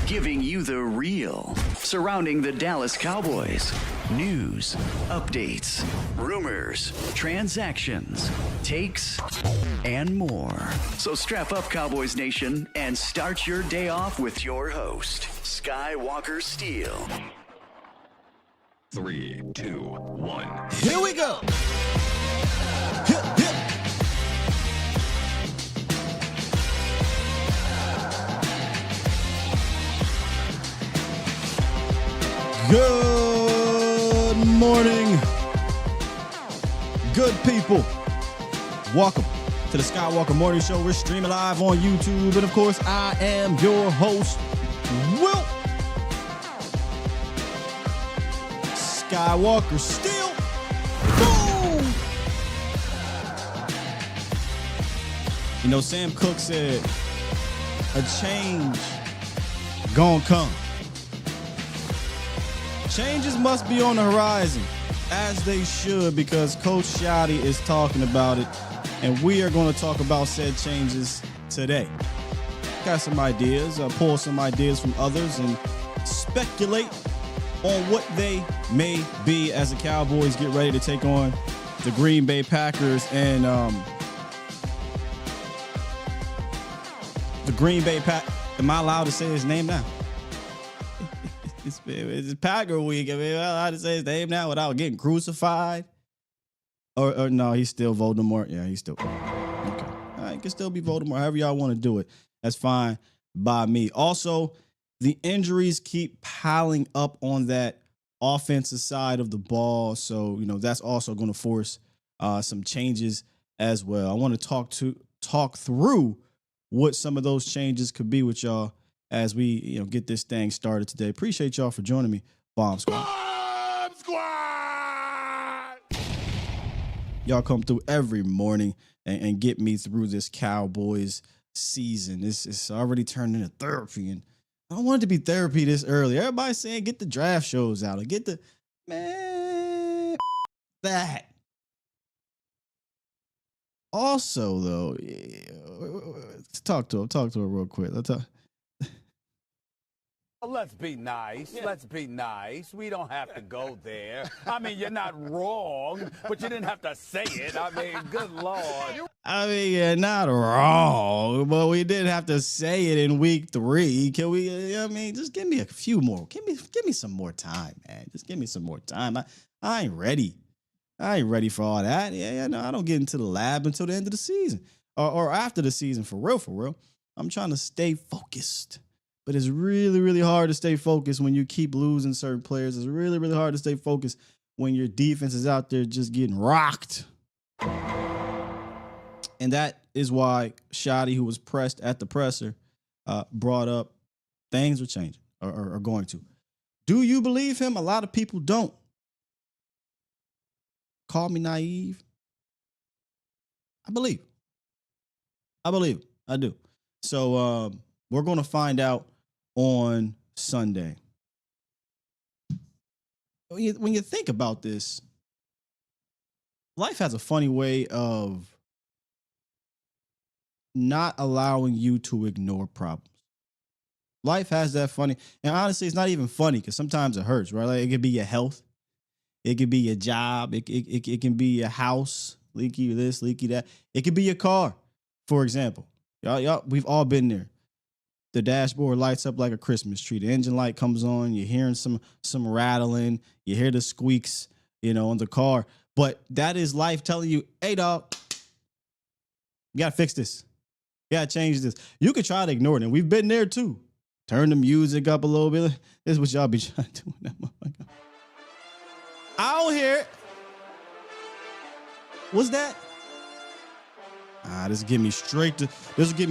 giving you the real surrounding the Dallas Cowboys. News, updates, rumors, transactions, takes, and more. So strap up, Cowboys Nation, and start your day off with your host, Skywalker Steele. 3, 2, 1. Here we go. Hip, hip. Good morning, good people. Welcome to the Skywalker Morning Show. We're streaming live on YouTube, and of course, I am your host, Will Skywalker Steele. Boom! You know, Sam Cooke said, a change gonna come. Changes must be on the horizon, as they should, because Coach Shotty is talking about it, and we are going to talk about said changes today. Got some ideas, pull some ideas from others, and speculate on what they may be as the Cowboys get ready to take on the Green Bay Packers. And the Green Bay am I allowed to say his name now? It's Packer week. I mean, I'm allowed to say his name now without getting crucified. Or no, he's still Voldemort. Yeah, he's still. Okay. All right, he can still be Voldemort. However y'all want to do it, that's fine by me. Also, the injuries keep piling up on that offensive side of the ball. So, you know, that's also going to force some changes as well. I want to talk through what some of those changes could be with y'all as we, get this thing started today. Appreciate y'all for joining me, Bomb Squad. Bomb Squad! Y'all come through every morning and get me through this Cowboys season. It's already turned into therapy, and I don't want it to be therapy this early. Everybody's saying get the draft shows out and get the that. Also, though, talk to him real quick. Let's be nice. Yeah. Let's be nice. We don't have to go there. I mean, you're not wrong, but you didn't have to say it. I mean, good Lord. I mean, you're not wrong, but we didn't have to say it in week 3. Can we, just give me a few more. Give me some more time, man. Just give me some more time. I ain't ready. I ain't ready for all that. No, I don't get into the lab until the end of the season or after the season, for real. I'm trying to stay focused. But it's really, really hard to stay focused when you keep losing certain players. It's really, really hard to stay focused when your defense is out there just getting rocked. And that is why Shotty, who was pressed at the presser, brought up things are changing or are going to. Do you believe him? A lot of people don't. Call me naive. I believe. I do. So we're going to find out on Sunday. When you think about this, life has a funny way of not allowing you to ignore problems. Life has that funny, and honestly, it's not even funny because sometimes it hurts, right? Like it could be your health, it could be your job, it can be your house, leaky this, leaky that. It could be your car, for example. Y'all, we've all been there. The dashboard lights up like a Christmas tree. The engine light comes on. You're hearing some rattling. You hear the squeaks, on the car. But that is life telling you, hey, dog, you got to fix this. You got to change this. You could try to ignore it, and we've been there too. Turn the music up a little bit. This is what y'all be trying to do. I don't hear it. What's that? This will get me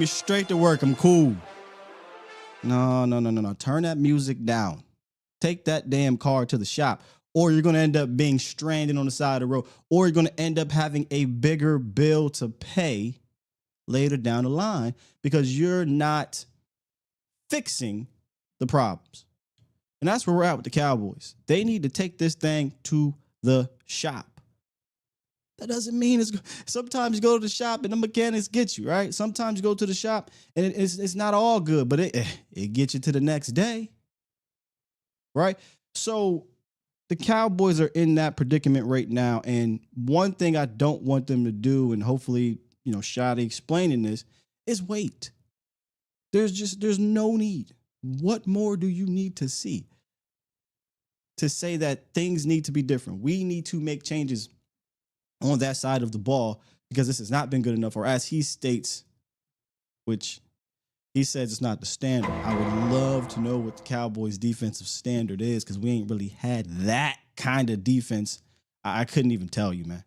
straight to work. I'm cool. No. Turn that music down. Take that damn car to the shop, or you're going to end up being stranded on the side of the road, or you're going to end up having a bigger bill to pay later down the line because you're not fixing the problems. And that's where we're at with the Cowboys. They need to take this thing to the shop. That doesn't mean it's. Sometimes you go to the shop and the mechanics get you, right? Sometimes you go to the shop and it's not all good, but it gets you to the next day, right? So the Cowboys are in that predicament right now, and one thing I don't want them to do, and hopefully, Shotty explaining this, is wait. There's no need. What more do you need to see to say that things need to be different? We need to make changes on that side of the ball because this has not been good enough, or as he states, which he says it's not the standard. I would love to know what the Cowboys defensive standard is because we ain't really had that kind of defense. I couldn't even tell you, man.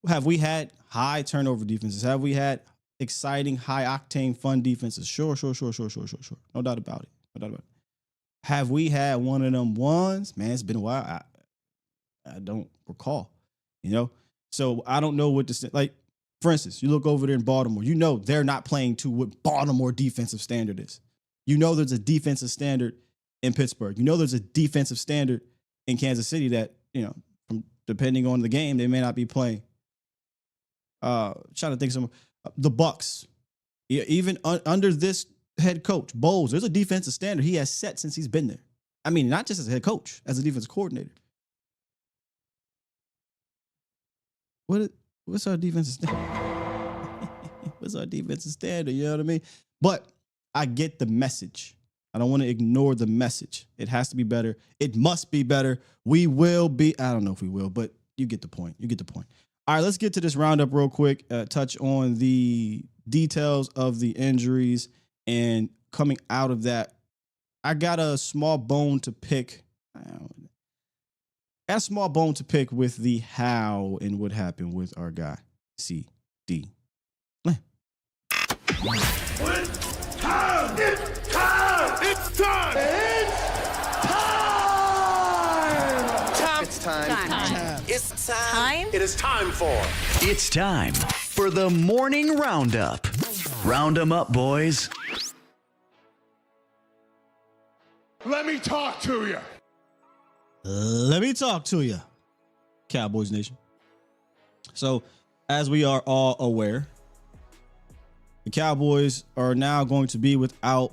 Have we had high turnover defenses? Have we had exciting, high octane, fun defenses? Sure. No doubt about it. Have we had one of them ones? Man, it's been a while. I don't recall. So I don't know what to say. Like, for instance, you look over there in Baltimore, they're not playing to what Baltimore defensive standard is. There's a defensive standard in Pittsburgh. There's a defensive standard in Kansas City that, from depending on the game, they may not be playing. Trying to think of the Bucks. Even under this head coach, Bowles, there's a defensive standard he has set since he's been there. I mean, not just as a head coach, as a defensive coordinator. What's our defensive standard? What's our defensive standard? You know what I mean? But I get the message. I don't want to ignore the message. It has to be better. It must be better. We will be. I don't know if we will, but you get the point. All right, let's get to this roundup real quick. Touch on the details of the injuries and coming out of that. I got a small bone to pick. With the how and what happened with our guy, CD. It's time for the morning roundup. Round 'em up, boys. Let me talk to you. Cowboys Nation. So, as we are all aware, the Cowboys are now going to be without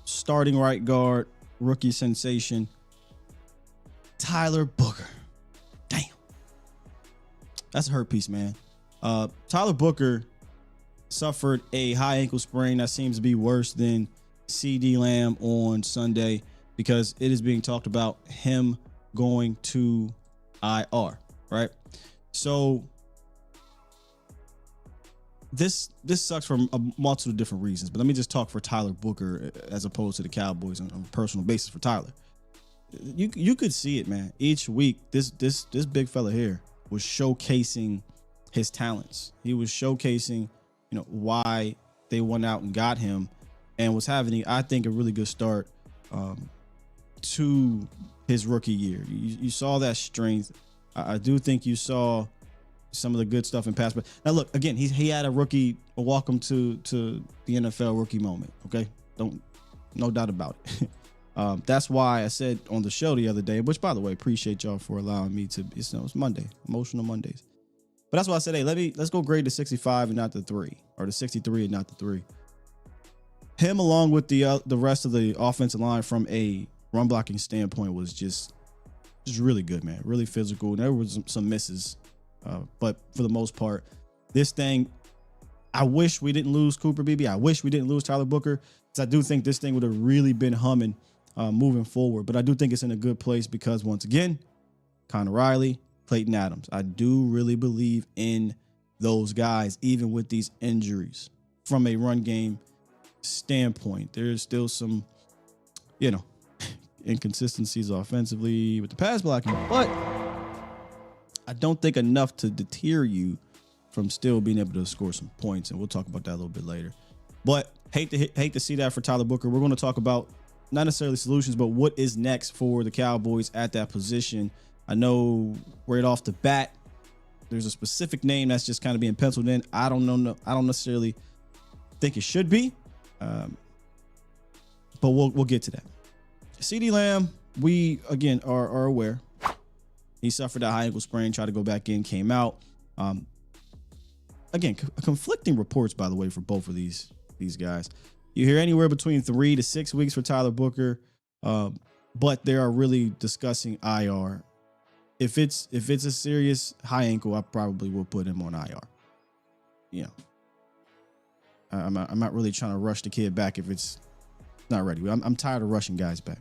starting right guard, rookie sensation, Tyler Booker. Damn. That's a hurt piece, man. Tyler Booker suffered a high ankle sprain that seems to be worse than CD Lamb on Sunday because it is being talked about him going to IR, right? So this sucks for a multitude of different reasons, but let me just talk for Tyler Booker as opposed to the Cowboys on a personal basis for Tyler. You could see it, man. Each week, this big fella here was showcasing his talents. He was showcasing, why they went out and got him, and was having, I think, a really good start to his rookie year. You saw that strength. I do think you saw some of the good stuff in pass. But now look, again, he had a welcome to the NFL rookie moment. Okay, no doubt about it. That's why I said on the show the other day, which by the way, appreciate y'all for allowing me to. It's Monday, emotional Mondays. But that's why I said, hey, let's go grade the 65 and not the 3, or the 63 and not the 3. Him along with the rest of the offensive line from a run blocking standpoint was just really good, man. Really physical. There was some misses, but for the most part, this thing. I wish we didn't lose Cooper Beebe. I wish we didn't lose Tyler Booker, because I do think this thing would have really been humming moving forward. But I do think it's in a good place because, once again, Connor Riley, Clayton Adams. I do really believe in those guys, even with these injuries. From a run game standpoint, there's still some, inconsistencies offensively with the pass blocking, but I don't think enough to deter you from still being able to score some points, and we'll talk about that a little bit later. But hate to see that for Tyler Booker. We're going to talk about not necessarily solutions, but what is next for the Cowboys at that position. I know right off the bat, there's a specific name that's just kind of being penciled in. I don't know. I don't necessarily think it should be, but we'll get to that. CD Lamb, we again are aware. He suffered that high ankle sprain, tried to go back in, came out. Again, conflicting reports, by the way, for both of these guys. You hear anywhere between 3 to 6 weeks for Tyler Booker, but they are really discussing IR. If it's a serious high ankle, I probably will put him on IR. You know, I'm not really trying to rush the kid back if it's not ready. I'm tired of rushing guys back.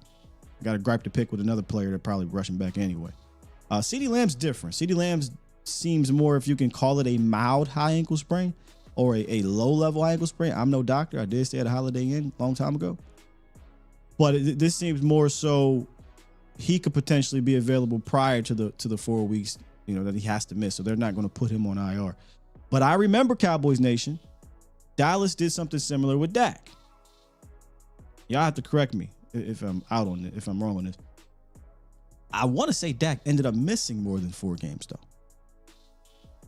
I got a gripe to pick with another player that probably rushing back anyway. CeeDee Lamb's different. CeeDee Lamb's seems more, if you can call it a mild high ankle sprain or a low level ankle sprain. I'm no doctor. I did stay at a Holiday Inn a long time ago. But this seems more so he could potentially be available prior to the 4 weeks, you know, that he has to miss. So they're not going to put him on IR. But I remember, Cowboys Nation, Dallas did something similar with Dak. Y'all have to correct me if I'm out on it, if I'm wrong on this. I want to say Dak ended up missing more than 4 games, though.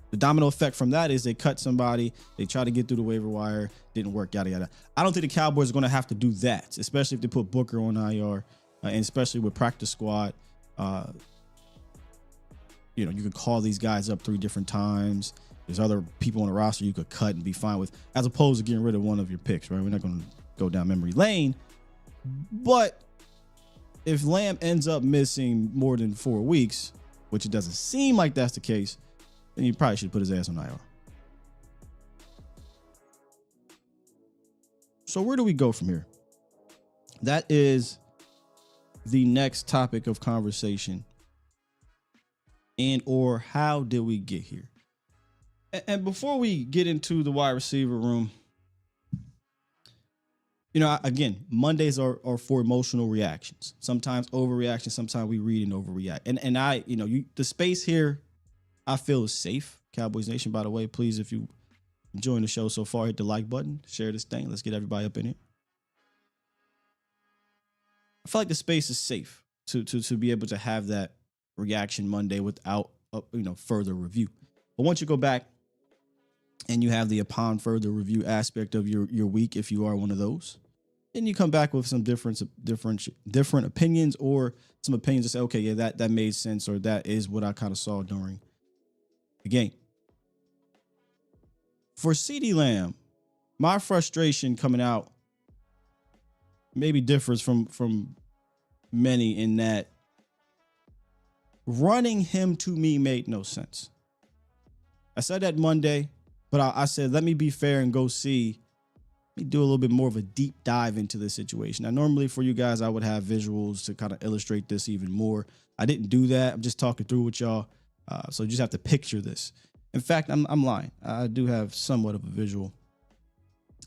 The domino effect from that is they cut somebody, they try to get through the waiver wire, didn't work, yada, yada. I don't think the Cowboys are going to have to do that, especially if they put Booker on IR, and especially with practice squad. You know, you could call these guys up 3 different times. There's other people on the roster you could cut and be fine with, as opposed to getting rid of one of your picks, right? We're not going to go down memory lane. But if Lamb ends up missing more than 4 weeks, which it doesn't seem like that's the case, then you probably should put his ass on IR. So where do we go from here? That is the next topic of conversation. And or how did we get here? And before we get into the wide receiver room, you know, again, Mondays are for emotional reactions. Sometimes overreaction, sometimes we read and overreact. And I, you know, the space here I feel is safe. Cowboys Nation, by the way, please, if you enjoying the show so far, hit the like button, share this thing. Let's get everybody up in here. I feel like the space is safe to be able to have that reaction Monday without further review. But once you go back and you have the upon further review aspect of your week, if you are one of those, then you come back with some different opinions or some opinions that say, okay, yeah, that made sense, or that is what I kind of saw during the game. For CeeDee Lamb, my frustration coming out maybe differs from many in that running him to me made no sense. I said that Monday, but I said, let me be fair and let me do a little bit more of a deep dive into this situation. Now, normally for you guys, I would have visuals to kind of illustrate this even more. I didn't do that. I'm just talking through with y'all. So you just have to picture this. In fact, I'm lying. I do have somewhat of a visual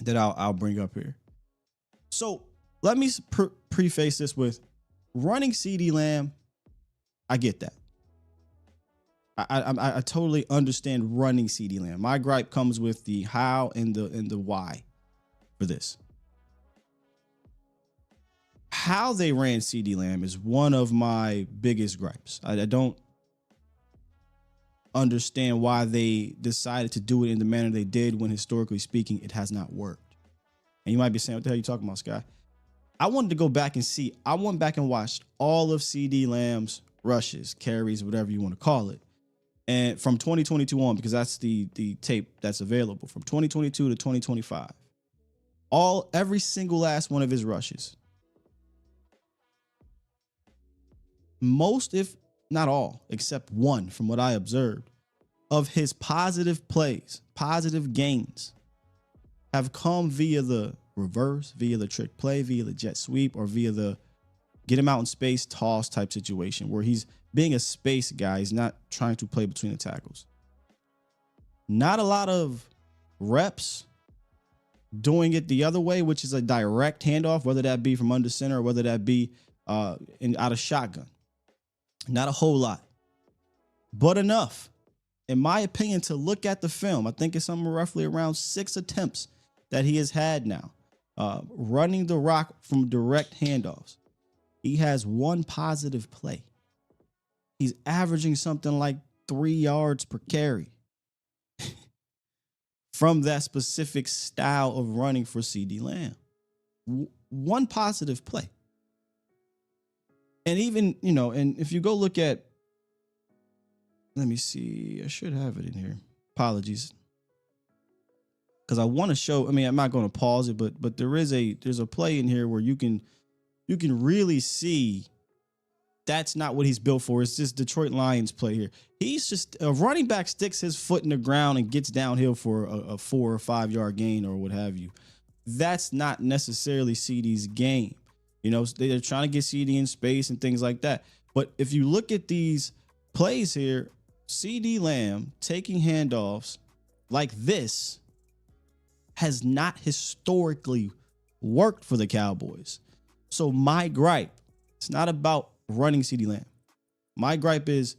that I'll bring up here. So let me preface this with running CeeDee Lamb. I get that. I totally understand running CeeDee Lamb. My gripe comes with the how and the why for this. How they ran CeeDee Lamb is one of my biggest gripes. I don't understand why they decided to do it in the manner they did when, historically speaking, it has not worked. And you might be saying, what the hell are you talking about, Sky? I wanted to go back and see. I went back and watched all of CeeDee Lamb's rushes, carries, whatever you want to call it. And from 2022 on, because that's the tape that's available, from 2022 to 2025. Every single last one of his rushes. Most, if not all, except one, from what I observed, of his positive plays, positive gains, have come via the reverse, via the trick play, via the jet sweep, or via the get him out in space toss type situation where he's being a space guy. He's not trying to play between the tackles. Not a lot of reps doing it the other way, which is a direct handoff, whether that be from under center or whether that be out of shotgun. Not a whole lot, but enough, in my opinion, to look at the film. I think it's somewhere roughly around 6 attempts that he has had now, running the rock from direct handoffs. He has 1 positive play. He's averaging something like 3 yards per carry from that specific style of running for CeeDee Lamb. 1 positive play. And even, and if you go look at Let me see. I should have it in here. Apologies. Because I want to show, I mean, I'm not going to pause it, but there's a play in here where you can really see that's not what he's built for. It's just Detroit Lions play here. He's just a running back sticks his foot in the ground and gets downhill for a 4 or 5 yard gain or what have you. That's not necessarily CD's game. You know, they're trying to get CD in space and things like that. But if you look at these plays here, CD Lamb taking handoffs like this has not historically worked for the Cowboys. So my gripe, it's not about running CD Lamb. My gripe is,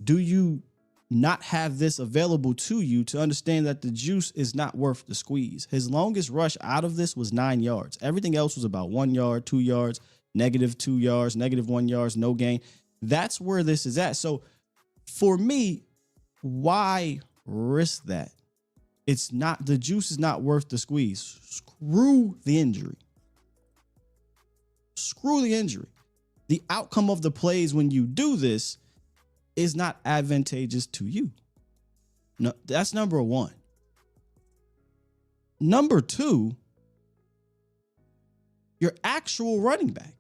do you not have this available to you to understand that the juice is not worth the squeeze? His longest rush out of this was 9 yards. Everything else was about 1 yard, 2 yards, -2 yards, -1 yards, no gain. That's where this is at. So for me, why risk that? It's not, the juice is not worth the squeeze. Screw the injury. Screw the injury. The outcome of the plays when you do this is not advantageous to you. No, that's number one. Number two, your actual running back.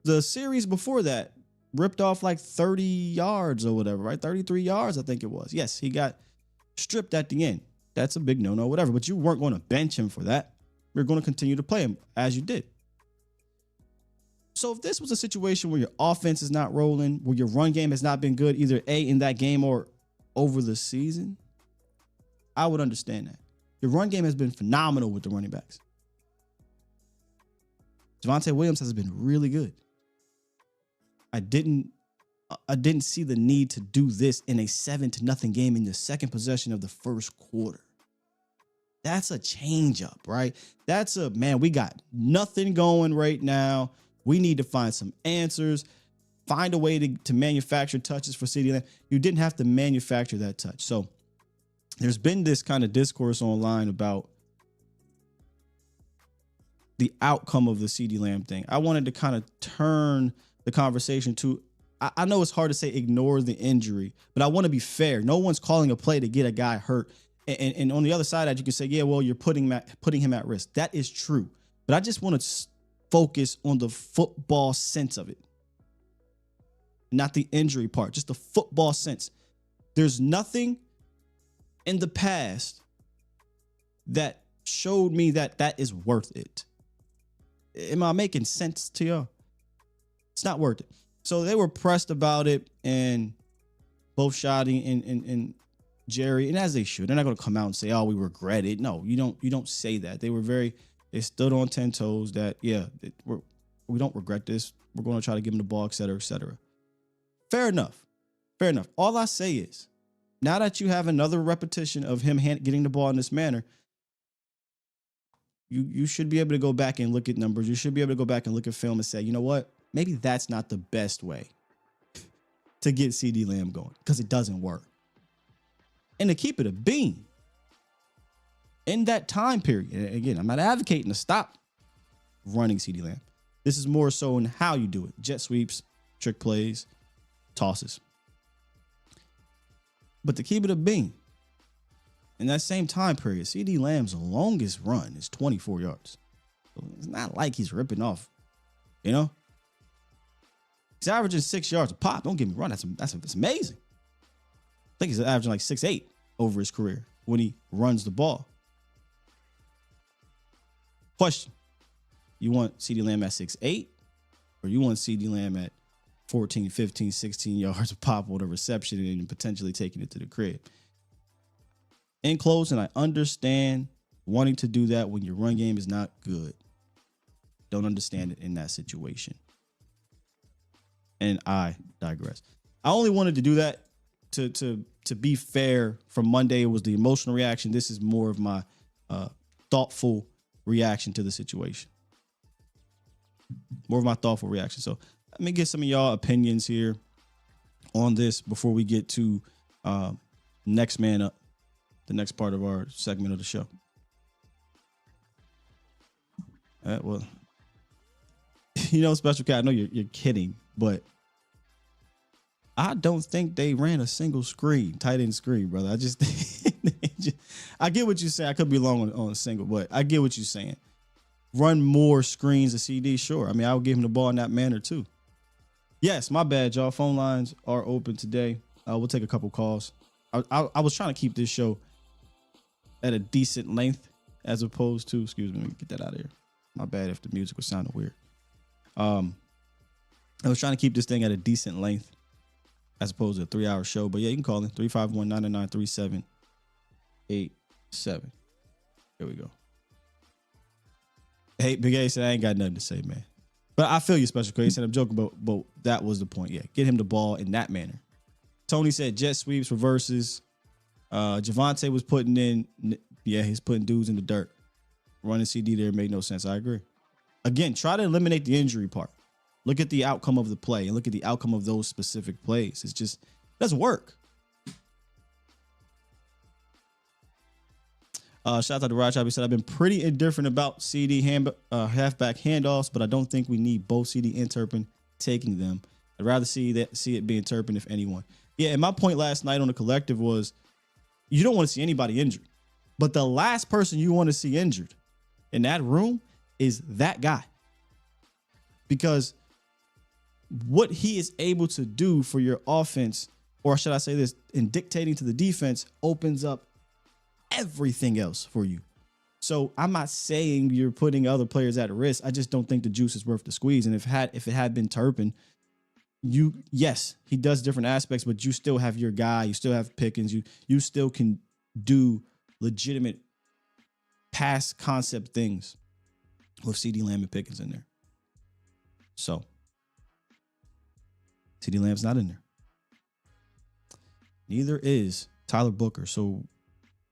The series before that ripped off like 30 yards or whatever, right? 33 yards, I think it was. Yes, he got stripped at the end. That's a big no-no, whatever. But you weren't going to bench him for that. You're going to continue to play him as you did. So if this was a situation where your offense is not rolling, where your run game has not been good, either A, in that game or over the season, I would understand that. Your run game has been phenomenal with the running backs. Javonte Williams has been really good. I didn't see the need to do this in a 7-0 game in the second possession of the first quarter. That's a change up, right? That's a, man, we got nothing going right now. We need to find some answers, find a way to manufacture touches for CeeDee Lamb. You didn't have to manufacture that touch. So there's been this kind of discourse online about the outcome of the CeeDee Lamb thing. I wanted to kind of turn the conversation to, I know it's hard to say ignore the injury, but I want to be fair. No one's calling a play to get a guy hurt. And on the other side of that, you can say, yeah, well, you're putting him at risk. That is true. But I just want to focus on the football sense of it, not the injury part, just the football sense. There's nothing in the past that showed me that that is worth it. Am I making sense to y'all? It's not worth it. So they were pressed about it, and both Shotty and Jerry, and as they should, they're not going to come out and say, oh, we regret it. No, you don't say that. They stood on 10 toes that, yeah, we don't regret this. We're going to try to give him the ball, et cetera, et cetera. Fair enough. Fair enough. All I say is, now that you have another repetition of him getting the ball in this manner, you should be able to go back and look at numbers. You should be able to go back and look at film and say, you know what? Maybe that's not the best way to get CeeDee Lamb going, because it doesn't work. And to keep it a bean, in that time period, and again, I'm not advocating to stop running CeeDee Lamb. This is more so in how you do it. Jet sweeps, trick plays, tosses. But to keep it a bean, in that same time period, CeeDee Lamb's longest run is 24 yards. So it's not like he's ripping off, you know? He's averaging 6 yards a pop. Don't get me wrong. That's amazing. I think he's averaging like 6'8" over his career when he runs the ball. Question. You want CeeDee Lamb at 6'8", or you want CeeDee Lamb at 14, 15, 16 yards a pop with a reception and potentially taking it to the crib? In closing, I understand wanting to do that when your run game is not good. Don't understand it in that situation. And I digress. I only wanted to do that to be fair. From Monday, it was the emotional reaction. This is more of my thoughtful reaction to the situation. More of my thoughtful reaction. So let me get some of y'all opinions here on this before we get to next man up, the next part of our segment of the show. Well, you know, Special Cat, I know you're kidding, but I don't think they ran a single screen, tight end screen, brother. I just, I get what you're saying. I could be wrong on a single, but I get what you're saying. Run more screens to CD, sure. I mean, I would give him the ball in that manner too. Yes, my bad, y'all. Phone lines are open today. We'll take a couple calls. I was trying to keep this show at a decent length as opposed to, excuse me, let me get that out of here. My bad if the music was sounding weird. I was trying to keep this thing at a decent length as opposed to a 3-hour show. But yeah, you can call in 351-999-3787. Here we go. Hey, Big A said, I ain't got nothing to say, man. But I feel you, Special K. He said, I'm joking, but that was the point. Yeah, get him the ball in that manner. Tony said jet sweeps, reverses. Javante was putting in, yeah, he's putting dudes in the dirt. Running CD there made no sense. I agree. Again, try to eliminate the injury part. Look at the outcome of the play and look at the outcome of those specific plays. It's just, it doesn't work. Shout out to Raj. He said, I've been pretty indifferent about CD halfback handoffs, but I don't think we need both CD and Turpin taking them. I'd rather see it being Turpin, if anyone. Yeah, and my point last night on the collective was you don't want to see anybody injured. But the last person you want to see injured in that room is that guy. Because what he is able to do for your offense, or should I say this, in dictating to the defense, opens up everything else for you. So I'm not saying you're putting other players at risk. I just don't think the juice is worth the squeeze. And if it had been Turpin, yes, he does different aspects, but you still have your guy. You still have Pickens. You still can do legitimate pass concept things with CD Lamb and Pickens in there. So CD Lamb's not in there. Neither is Tyler Booker. So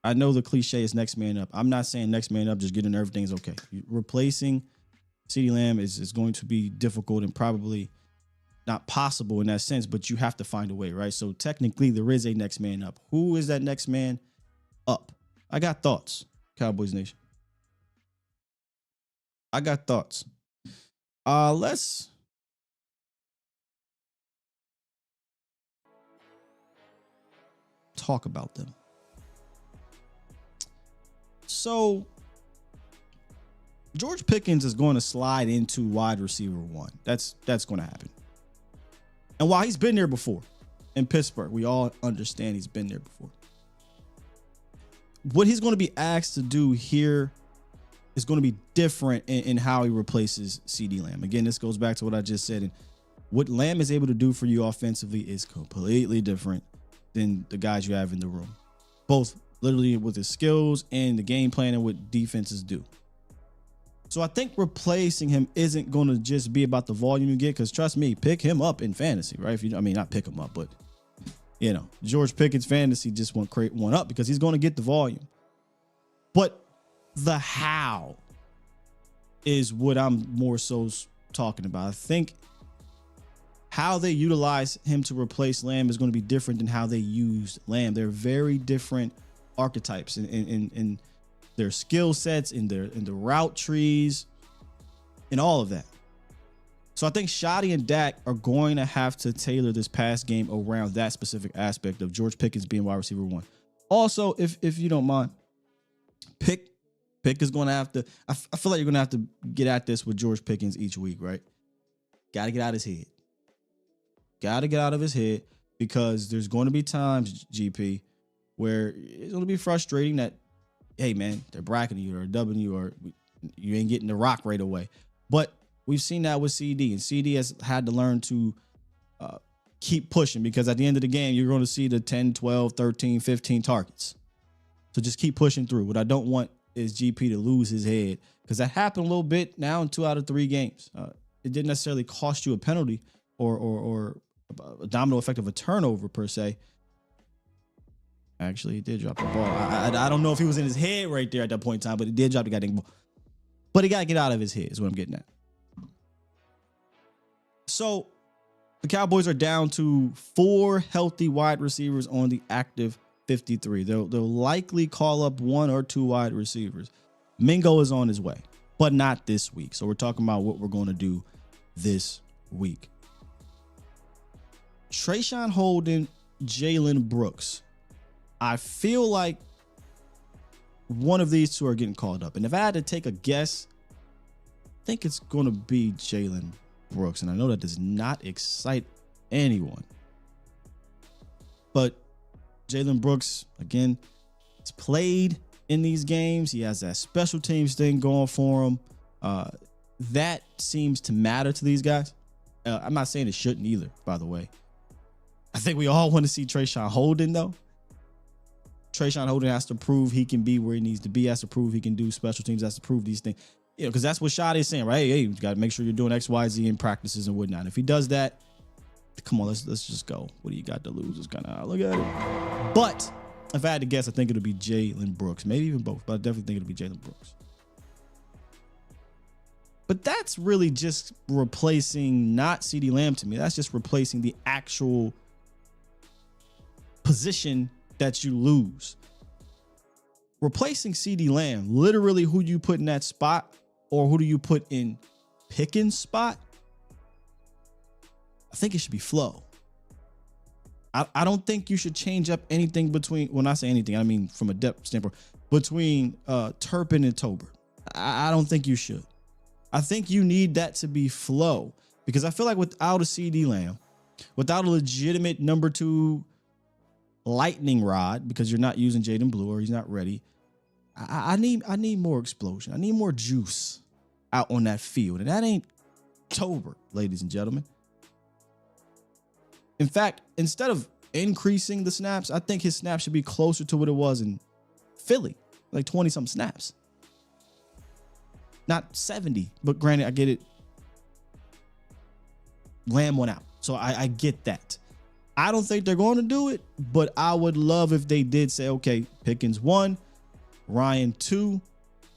I know the cliche is next man up. I'm not saying next man up, just getting everything's okay. Replacing CD Lamb is going to be difficult and probably not possible in that sense, but you have to find a way, right? So technically there is a next man up. Who is that next man up? I got thoughts, Cowboys Nation. I got thoughts. Let's talk about them. So George Pickens is going to slide into wide receiver 1. That's going to happen. And while he's been there before in Pittsburgh, we all understand he's been there before. What he's going to be asked to do here is going to be different in how he replaces CD Lamb. Again, this goes back to what I just said. And what Lamb is able to do for you offensively is completely different than the guys you have in the room. Both literally with his skills and the game plan and what defenses do. So I think replacing him isn't going to just be about the volume you get, because trust me, pick him up in fantasy, right? Not pick him up, but George Pickens fantasy just won't create one up because he's going to get the volume. But the how is what I'm more so talking about. I think how they utilize him to replace Lamb is going to be different than how they used Lamb. They're very different archetypes in their skill sets, in the route trees, and all of that. So I think Shotty and Dak are going to have to tailor this pass game around that specific aspect of George Pickens being wide receiver 1. Also, if you don't mind, Pick is going to have to, I feel like you're going to have to get at this with George Pickens each week, right? Got to get out of his head. Got to get out of his head, because there's going to be times, GP, where it's going to be frustrating that, hey, man, they're bracketing you or dubbing you or you ain't getting the rock right away. But we've seen that with CD, and CD has had to learn to keep pushing, because at the end of the game, you're going to see the 10, 12, 13, 15 targets. So just keep pushing through. What I don't want is GP to lose his head, because that happened a little bit now in 2 out of 3 games. It didn't necessarily cost you a penalty or a domino effect of a turnover per se. Actually, he did drop the ball. I don't know if he was in his head right there at that point in time, but he did drop the goddamn ball. But he got to get out of his head is what I'm getting at. So the Cowboys are down to 4 healthy wide receivers on the active 53. They'll likely call up 1 or 2 wide receivers. Mingo is on his way, but not this week. So we're talking about what we're going to do this week. Trayshawn Holden, Jalen Brooks. I feel like one of these two are getting called up. And if I had to take a guess, I think it's going to be Jalen Brooks. And I know that does not excite anyone. But Jalen Brooks, again, has played in these games. He has that special teams thing going for him. That seems to matter to these guys. I'm not saying it shouldn't either, by the way. I think we all want to see Trayshawn Holden, though. Trayshawn Holden has to prove he can be where he needs to be, has to prove he can do special teams, has to prove these things. You know, because that's what Shotty is saying, right? Hey, you got to make sure you're doing X, Y, Z in practices and whatnot. And if he does that, come on, let's just go. What do you got to lose? It's kind of how I look at it. But if I had to guess, I think it'll be Jalen Brooks. Maybe even both, but I definitely think it'll be Jalen Brooks. But that's really just replacing not CeeDee Lamb to me. That's just replacing the actual position that you lose. Replacing CeeDee Lamb, literally who you put in that spot or who do you put in Pickens' spot? I think it should be Flo. I don't think you should change up anything between, when I say anything, I mean from a depth standpoint, between Turpin and Tolbert. I don't think you should. I think you need that to be Flo, because I feel like without a CeeDee Lamb, without a legitimate number 2 lightning rod, because you're not using Jaden Blue or he's not ready, I need more explosion. I need more juice out on that field, and that ain't Tolbert, ladies and gentlemen. In fact, instead of increasing the snaps, I think his snaps should be closer to what it was in Philly, like 20-something snaps. Not 70, but granted, I get it. Lamb went out, so I get that. I don't think they're going to do it, but I would love if they did say, okay, Pickens 1, Ryan 2,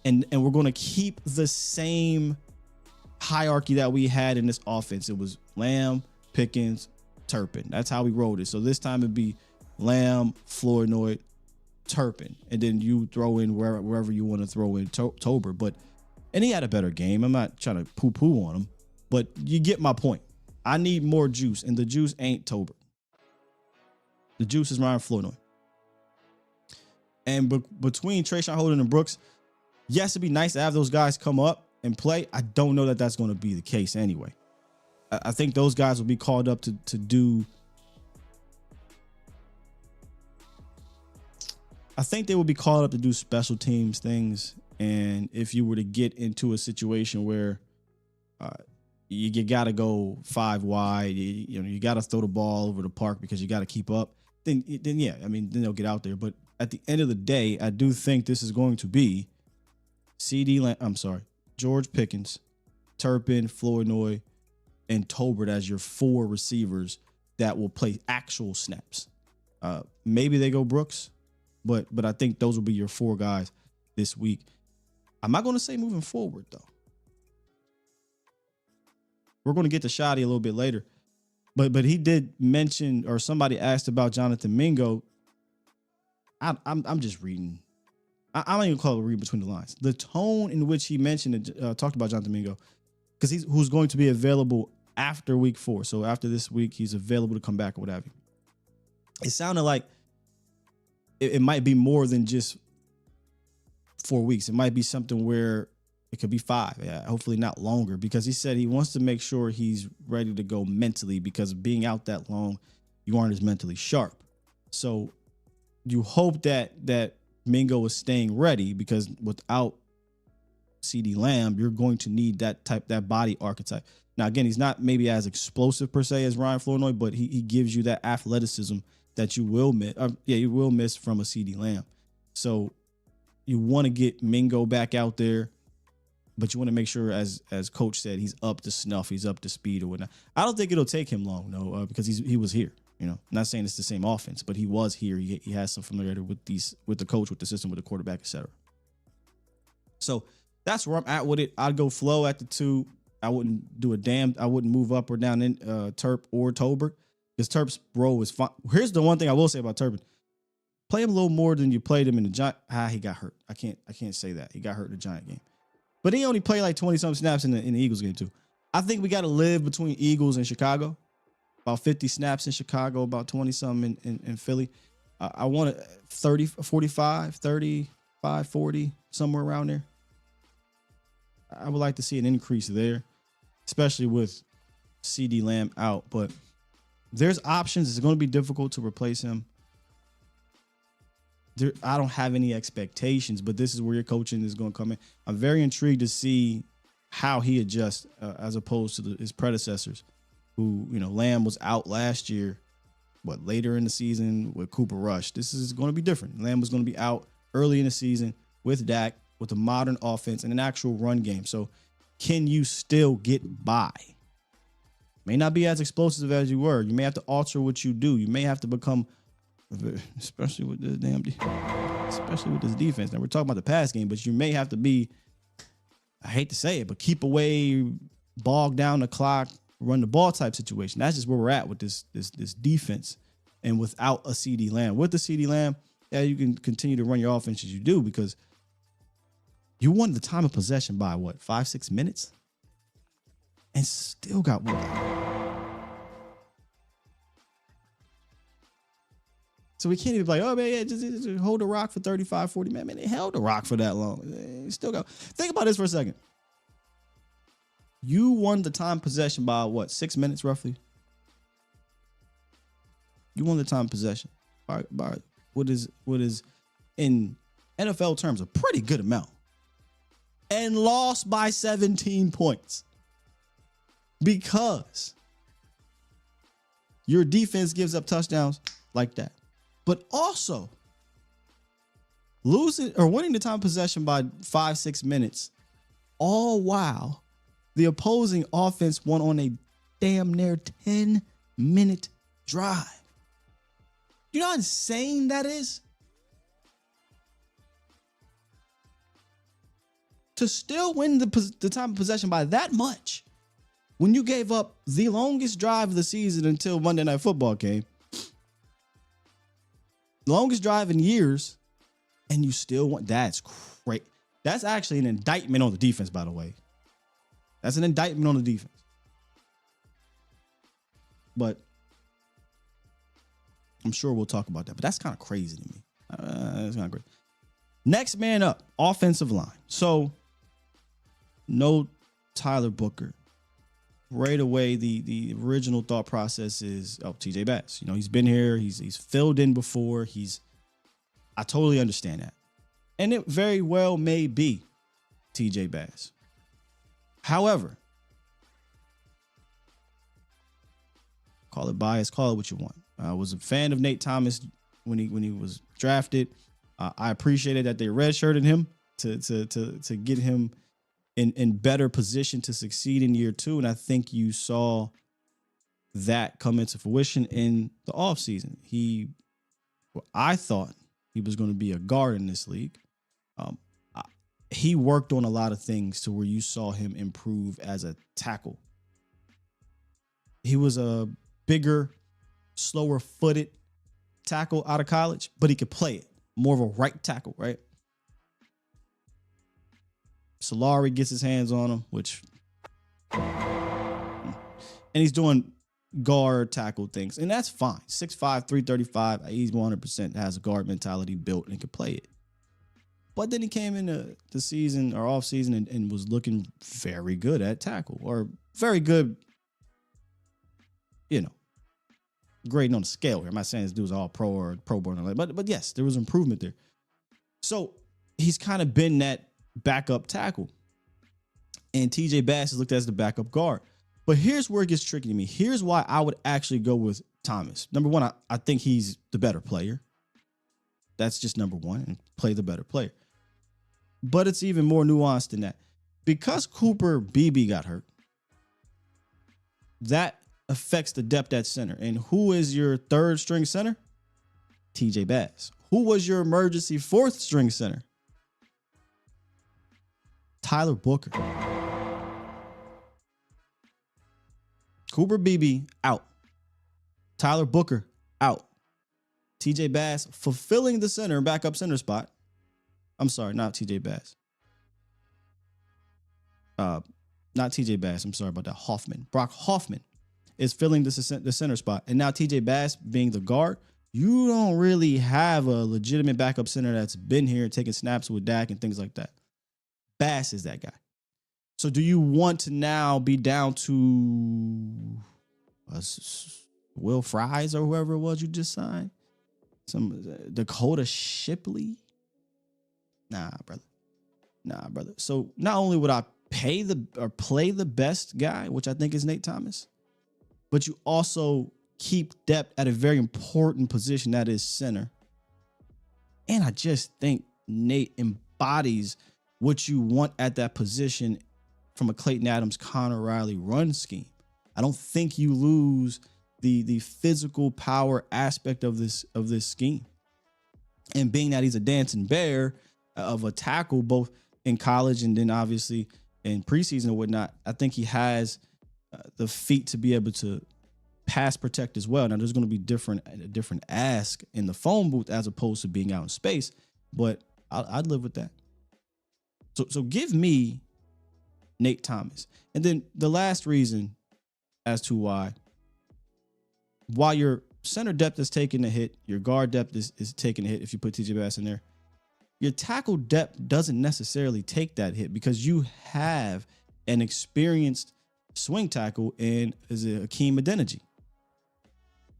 and we're going to keep the same hierarchy that we had in this offense. It was Lamb, Pickens, Turpin. That's how we rolled it. So this time it'd be Lamb, Flournoy, Turpin, and then you throw in wherever you want to throw in Tolbert. But and he had a better game. I'm not trying to poo-poo on him, but you get my point. I need more juice, and the juice ain't Tolbert. The juice is Ryan Flournoy. And between Trayshawn Holden and Brooks, yes, it'd be nice to have those guys come up and play. I don't know that that's going to be the case anyway. I think those guys will be called up to do. I think they will be called up to do special teams things. And if you were to get into a situation where you got to go 5 wide, you got to throw the ball over the park because you got to keep up, then yeah, I mean, then they'll get out there. But at the end of the day, I do think this is going to be George Pickens, Turpin, Flournoy, and Tolbert as your 4 receivers that will play actual snaps. Maybe they go Brooks, but I think those will be your 4 guys this week. I'm not going to say moving forward, though. We're going to get to Shotty a little bit later. But he did mention, or somebody asked about Jonathan Mingo. I'm just reading. I don't even call it read between the lines. The tone in which he mentioned and talked about Jonathan Mingo, because who's going to be available after week 4. So after this week, he's available to come back or what have you. It sounded like it might be more than just 4 weeks. It might be something where it could be 5. Yeah, hopefully not longer, because he said he wants to make sure he's ready to go mentally, because being out that long, you aren't as mentally sharp. So you hope that Mingo is staying ready, because without CeeDee Lamb, you're going to need that body archetype. Now, again, he's not maybe as explosive per se as Ryan Flournoy, but he gives you that athleticism that you will miss. You will miss from a CeeDee Lamb. So you want to get Mingo back out there, but you want to make sure, as Coach said, he's up to snuff, he's up to speed or whatnot. I don't think it'll take him long, no, because he was here. You know, I'm not saying it's the same offense, but he was here. He has some familiarity with the coach, with the system, with the quarterback, etc. So that's where I'm at with it. I'd go Flo at the 2. I wouldn't move up or down in Terp or Tolbert, because Terp's role is fine. Here's the one thing I will say about Turpin. Play him a little more than you played him in the Giant. He got hurt. I can't say that. He got hurt in the Giant game. But he only played like 20-something snaps in the Eagles game too. I think we got to live between Eagles and Chicago. about 50 snaps in Chicago, about 20 something in Philly. I want 30, 45, 35, 40, somewhere around there. I would like to see an increase there, especially with CeeDee Lamb out. But there's options. It's going to be difficult to replace him. I don't have any expectations, but this is where your coaching is going to come in. I'm very intrigued to see how he adjusts as opposed to his predecessors, who, Lamb was out last year, later in the season with Cooper Rush. This is going to be different. Lamb was going to be out early in the season with Dak, with a modern offense and an actual run game. So can you still get by? May not be as explosive as you were. You may have to alter what you do. You may have to become, especially with this defense. Now we're talking about the pass game, but you may have to be, I hate to say it, but keep away, bog down the clock, run the ball type situation. That's just where we're at with this defense. And without a CeeDee Lamb. With the CeeDee Lamb, yeah, you can continue to run your offense as you do, because you won the time of possession by 5-6 minutes? And still got one. So we can't even be like, oh, man, just hold the rock for 35, 40 minutes. Man, they held the rock for that long. They still got. Think about this for a second. You won the time possession by 6 minutes roughly? You won the time possession by what is in NFL terms a pretty good amount. And lost by 17 points. Because your defense gives up touchdowns like that. But also losing or winning the time of possession by 5-6 minutes, all while the opposing offense won on a damn near 10-minute drive. You know how insane that is? To still win the time of possession by that much when you gave up the longest drive of the season until Monday Night Football came. Longest drive in years, and you still won. That's great. That's actually an indictment on the defense, by the way. That's an indictment on the defense. But I'm sure we'll talk about that. But that's kind of crazy to me. That's kind of crazy. Next man up, offensive line. So, no Tyler Booker. Right away, the original thought process is, TJ Bass. He's been here. He's filled in before. I totally understand that. And it very well may be TJ Bass. However, call it bias, call it what you want. I was a fan of Nate Thomas when he was drafted. I appreciated that they redshirted him to get him in better position to succeed in year 2. And I think you saw that come into fruition in the offseason. I thought he was going to be a guard in this league. He worked on a lot of things to where you saw him improve as a tackle. He was a bigger, slower footed tackle out of college, but he could play it. More of a right tackle, right? Solari gets his hands on him, and he's doing guard tackle things, and that's fine. 6'5", 335, he's 100% has a guard mentality built and can play it. But then he came into the season or off season and was looking very good at tackle, or very good, grading on the scale here. I'm not saying this dude's all pro or pro born, but yes, there was improvement there. So he's kind of been that backup tackle, and TJ Bass is looked at as the backup guard. But here's where it gets tricky to me. Here's why I would actually go with Thomas. Number one, I think he's the better player. That's just number one, and play the better player. But it's even more nuanced than that. Because Cooper Beebe got hurt, that affects the depth at center. And who is your third string center? TJ Bass. Who was your emergency fourth string center? Tyler Booker. Cooper Beebe out. Tyler Booker out. TJ Bass fulfilling the center and backup center spot. I'm sorry, not TJ Bass. Not TJ Bass. I'm sorry about that. Hoffman. Brock Hoffman is filling the center spot. And now TJ Bass being the guard, you don't really have a legitimate backup center that's been here taking snaps with Dak and things like that. Bass is that guy. So do you want to now be down to Will Fries or whoever it was you just signed? Some Dakota Shipley? Nah, brother. So not only would I play the best guy, which I think is Nate Thomas, but you also keep depth at a very important position, that is center. And I just think Nate embodies what you want at that position from a Clayton Adams, Connor Riley run scheme. I don't think you lose the physical power aspect of this scheme. And being that he's a dancing bear of a tackle, both in college and then obviously in preseason and whatnot, I think he has the feet to be able to pass protect as well. Now there's going to be a different ask in the phone booth as opposed to being out in space, but I'd live with that. So give me Nate Thomas. And then the last reason as to why, while your center depth is taking a hit, your guard depth is taking a hit if you put TJ Bass in there, your tackle depth doesn't necessarily take that hit because you have an experienced swing tackle in Hakeem Adeniji,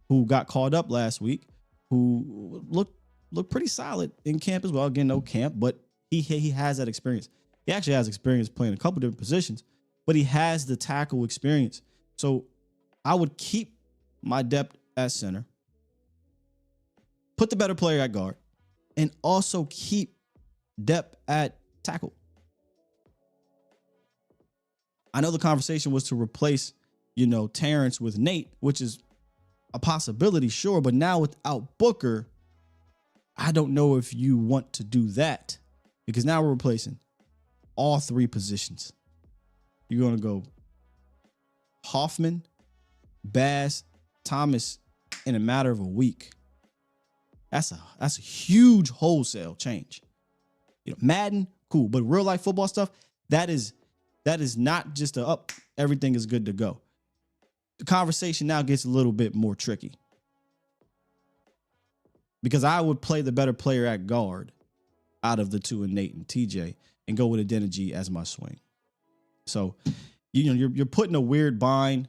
who got called up last week, who looked pretty solid in camp as well. Again, no camp, but he has that experience. He actually has experience playing a couple different positions, but he has the tackle experience. So I would keep my depth at center, put the better player at guard, and also keep depth at tackle. I know the conversation was to replace, Terrence with Nate, which is a possibility, sure. But now without Booker, I don't know if you want to do that because now we're replacing all three positions. You're going to go Hoffman, Bass, Thomas in a matter of a week. That's a huge wholesale change. Madden, cool, but real life football stuff, that is not just everything is good to go. The conversation now gets a little bit more tricky because I would play the better player at guard out of the two in Nate and TJ and go with Adeniji as my swing. So, you're putting a weird bind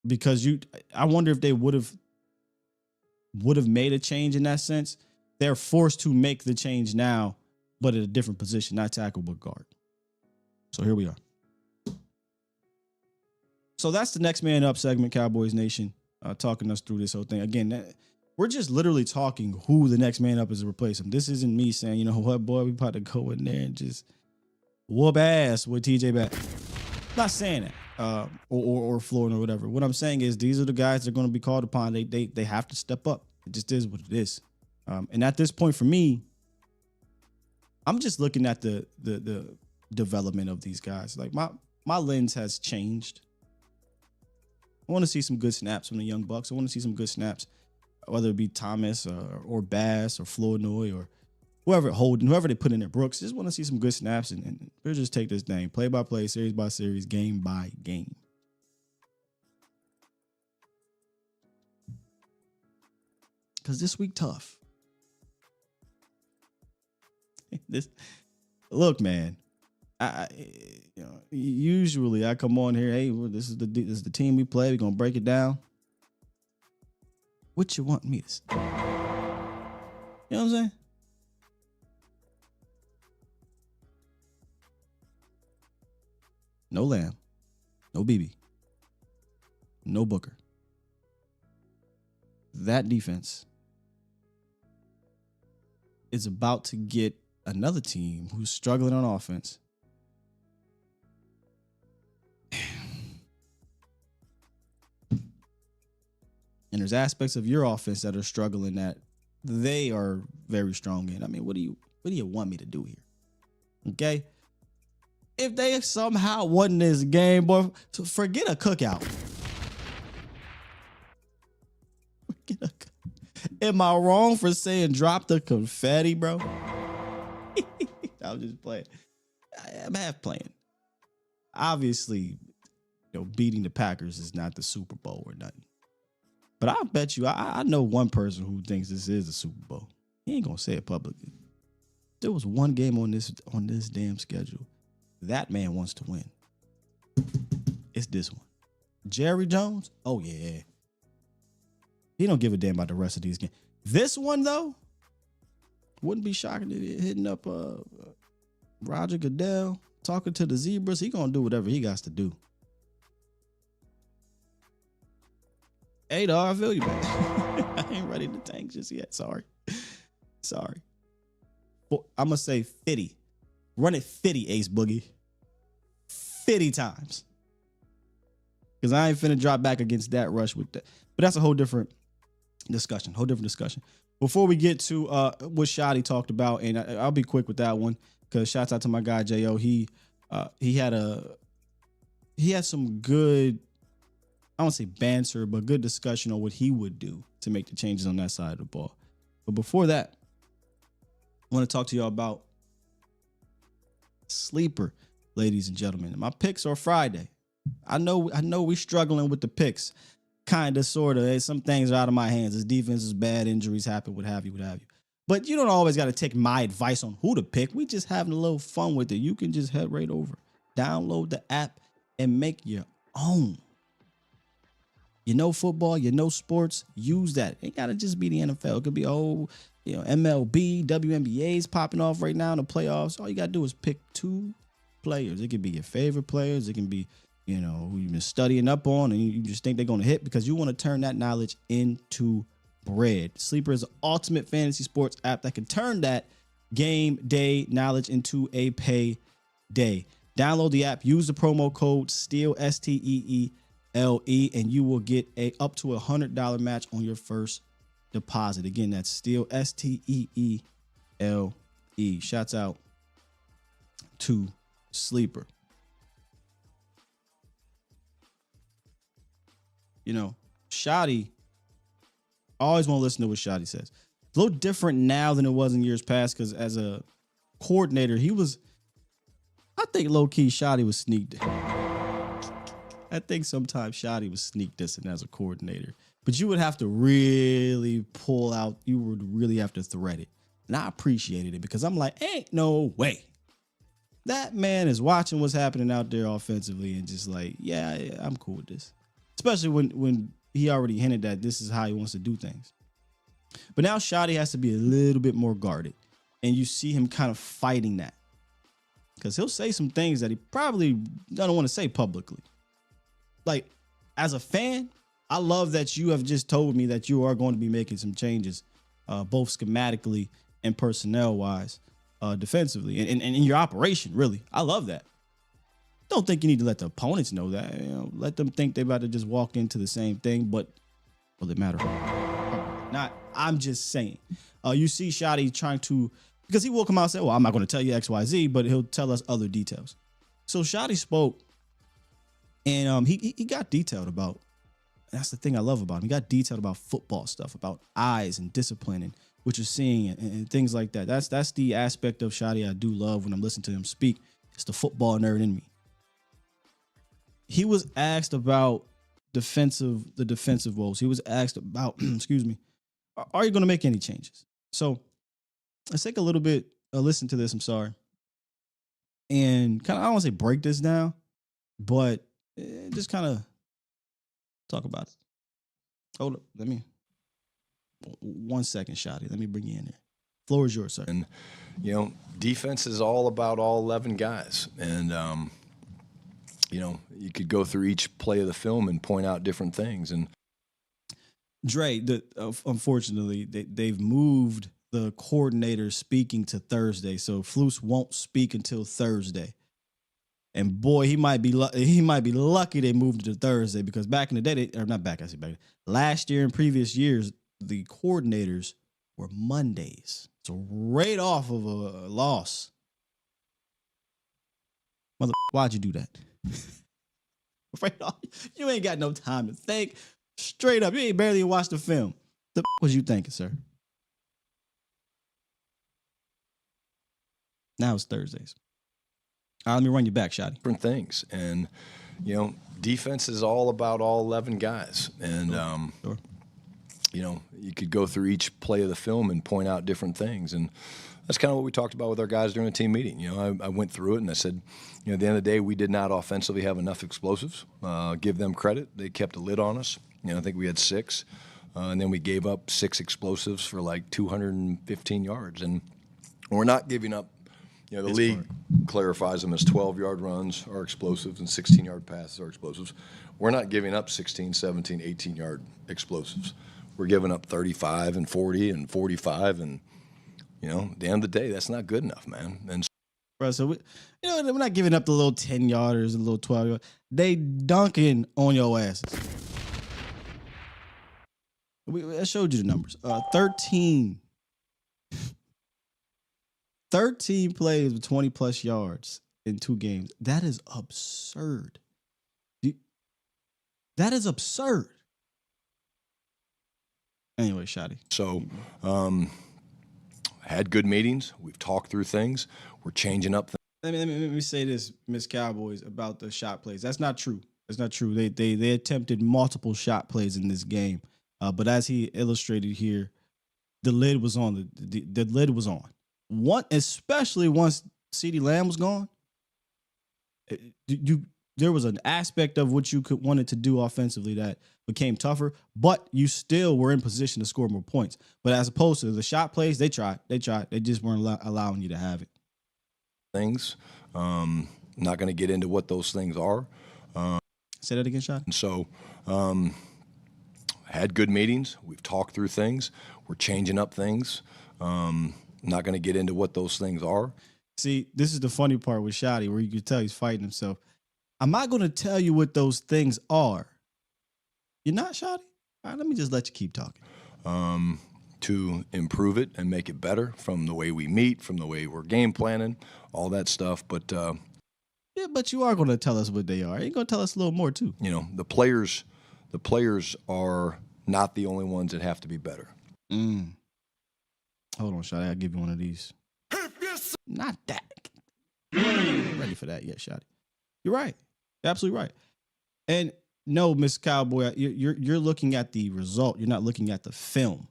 because I wonder if they would have made a change in that sense. They're forced to make the change now, but at a different position, not tackle, but guard. So here we are. So that's the next man up segment, Cowboys Nation, talking us through this whole thing. Again, we're just literally talking who the next man up is to replace him. This isn't me saying, what, boy, we about to go in there and just whoop ass with TJ Bass. Not saying that, or Florida or whatever. What I'm saying is these are the guys that are going to be called upon. They have to step up. It just is what it is. And at this point for me, I'm just looking at the development of these guys. Like my lens has changed. I want to see some good snaps from the young bucks. I want to see some good snaps, whether it be Thomas or Bass or Flournoy or whoever Holden, whoever they put in there, Brooks. Just want to see some good snaps and we'll just take this thing play by play, series by series, game by game. Because this week tough. Look, man. Usually I come on here. Hey, this is the team we play. We're gonna break it down. What you want me to say? You know what I'm saying? No Lamb, no BB, no Booker. That defense is about to get another team who's struggling on offense. And there's aspects of your offense that are struggling that they are very strong in. I mean, what do you want me to do here? Okay? If they somehow won this game, boy, forget a cookout. Am I wrong for saying drop the confetti, bro? I'm just playing. I'm half playing. Obviously, beating the Packers is not the Super Bowl or nothing. But I bet you, I know one person who thinks this is a Super Bowl. He ain't gonna say it publicly. There was one game on this damn schedule. That man wants to win. It's this one. Jerry Jones? Oh yeah. He don't give a damn about the rest of these games. This one though, wouldn't be shocking if hitting up Roger Goodell, talking to the Zebras. He gonna do whatever he got to do. Hey dog, I feel you, man. I ain't ready to tank just yet. Sorry. Well, I'm gonna say 50. Run it 50, Ace Boogie. 50 times. Because I ain't finna drop back against that rush with that. But that's a whole different discussion. Before we get to what Shotty talked about, and I'll be quick with that one, because shouts out to my guy J.O. He had some good, I don't say banter, but good discussion on what he would do to make the changes on that side of the ball. But before that, I want to talk to y'all about sleeper, ladies and gentlemen. My picks are Friday. I know we struggling with the picks, kind of, sort of. Some things are out of my hands. This defense is bad, injuries happen, what have you. But you don't always got to take my advice on who to pick. We just having a little fun with it. You can just head right over, download the app, and make your own. You know football, you know sports, use that. It ain't got to just be the NFL. It could be MLB, WNBA's popping off right now in the playoffs. All you got to do is pick 2 players. It could be your favorite players. It can be, who you've been studying up on and you just think they're going to hit, because you want to turn that knowledge into bread. Sleeper is the ultimate fantasy sports app that can turn that game day knowledge into a pay day. Download the app, use the promo code STEELE, STEELE, and you will get up to $100 match on your first deposit. Again, that's STEELE, STEELE. Shouts out to Sleeper. Shotty, I always want to listen to what Shotty says. It's a little different now than it was in years past, because as a coordinator, I think low-key Shotty was sneaked. I think sometimes Shotty was sneak dissing as a coordinator. But you would have to really pull out, you would really have to thread it. And I appreciated it, because I'm like, ain't no way. That man is watching what's happening out there offensively and just like, yeah, I'm cool with this. Especially when he already hinted that this is how he wants to do things. But now Shotty has to be a little bit more guarded. And you see him kind of fighting that. Because he'll say some things that he probably doesn't want to say publicly. Like, as a fan, I love that you have just told me that you are going to be making some changes, both schematically and personnel-wise, defensively, and in your operation, really. I love that. Don't think you need to let the opponents know that. Let them think they're about to just walk into the same thing, but will it matter? Not. I'm just saying. You see Shotty trying to, because he will come out and say, well, I'm not going to tell you X, Y, Z, but he'll tell us other details. So Shotty spoke, and he got detailed about, that's the thing I love about him. He got detailed about football stuff, about eyes and discipline and what you're seeing and things like that. That's the aspect of Shotty I do love when I'm listening to him speak. It's the football nerd in me. He was asked about the defensive woes. He was asked about, excuse me, are you going to make any changes? So let's take a little bit, listen to this. I'm sorry. And kind of, I don't want to say break this down, but just kind of talk about it. Hold up. 1 second, Shotty. Let me bring you in there. Floor is yours, sir. And, defense is all about all 11 guys. And, you could go through each play of the film and point out different things. And Dre, unfortunately, they've moved the coordinator speaking to Thursday, so Flus won't speak until Thursday. And boy, he might be lucky they moved it to Thursday, because back in the day, last year and previous years, the coordinators were Mondays. So right off of a loss. Why'd you do that? Right off, you ain't got no time to think. Straight up, you ain't barely watched the film. The was you thinking, sir? Now it's Thursdays. All right, let me run you back, Shotty. different things. And, defense is all about all 11 guys. And, Sure. you know, you could go through each play of the film and point out different things. And that's kind of what we talked about with our guys during the team meeting. You know, I went through it and I said, you know, at the end of the day, we did not offensively have enough explosives. Give them credit. They kept a lid on us. You know, I think we had 6. And then we gave up 6 explosives for like 215 yards. And we're not giving up, you know, the league clarifies them as 12-yard runs are explosives and 16-yard passes are explosives. We're not giving up 16, 17, 18-yard explosives. We're giving up 35 and 40 and 45. And, you know, at the end of the day, that's not good enough, man. And Bro, so we're not giving up the little 10-yarders, the little 12-yard. They dunking on your asses. I showed you the numbers. 13 plays with 20-plus yards in 2 games. That is absurd. That is absurd. Anyway, Shotty. so had good meetings. We've talked through things. We're changing up things. Let me say this, Miss Cowboys, about the shot plays. That's not true. That's not true. They attempted multiple shot plays in this game. But as he illustrated here, the lid was on. The lid was on. Especially once CeeDee Lamb was gone, there was an aspect of what you wanted to do offensively that became tougher, but you still were in position to score more points. But as opposed to the shot plays, they tried. They just weren't allowing you to have it. Things. Not going to get into what those things are. Say that again, Shot. And so had good meetings. We've talked through things. We're changing up things. Not going to get into what those things are. See, this is the funny part with Shotty, where you can tell he's fighting himself. I'm not going to tell you what those things are. You're not, Shotty? All right, let me just let you keep talking. To improve it and make it better from the way we meet, from the way we're game planning, all that stuff. But yeah, but you are going to tell us what they are. You're going to tell us a little more too. you know, the players are not the only ones that have to be better. Hold on, Shotty. I'll give you one of these. Not that. Ready for that yet, Shotty. You're right. You're absolutely right. And no, Miss Cowboy, you're looking at the result. You're not looking at the film.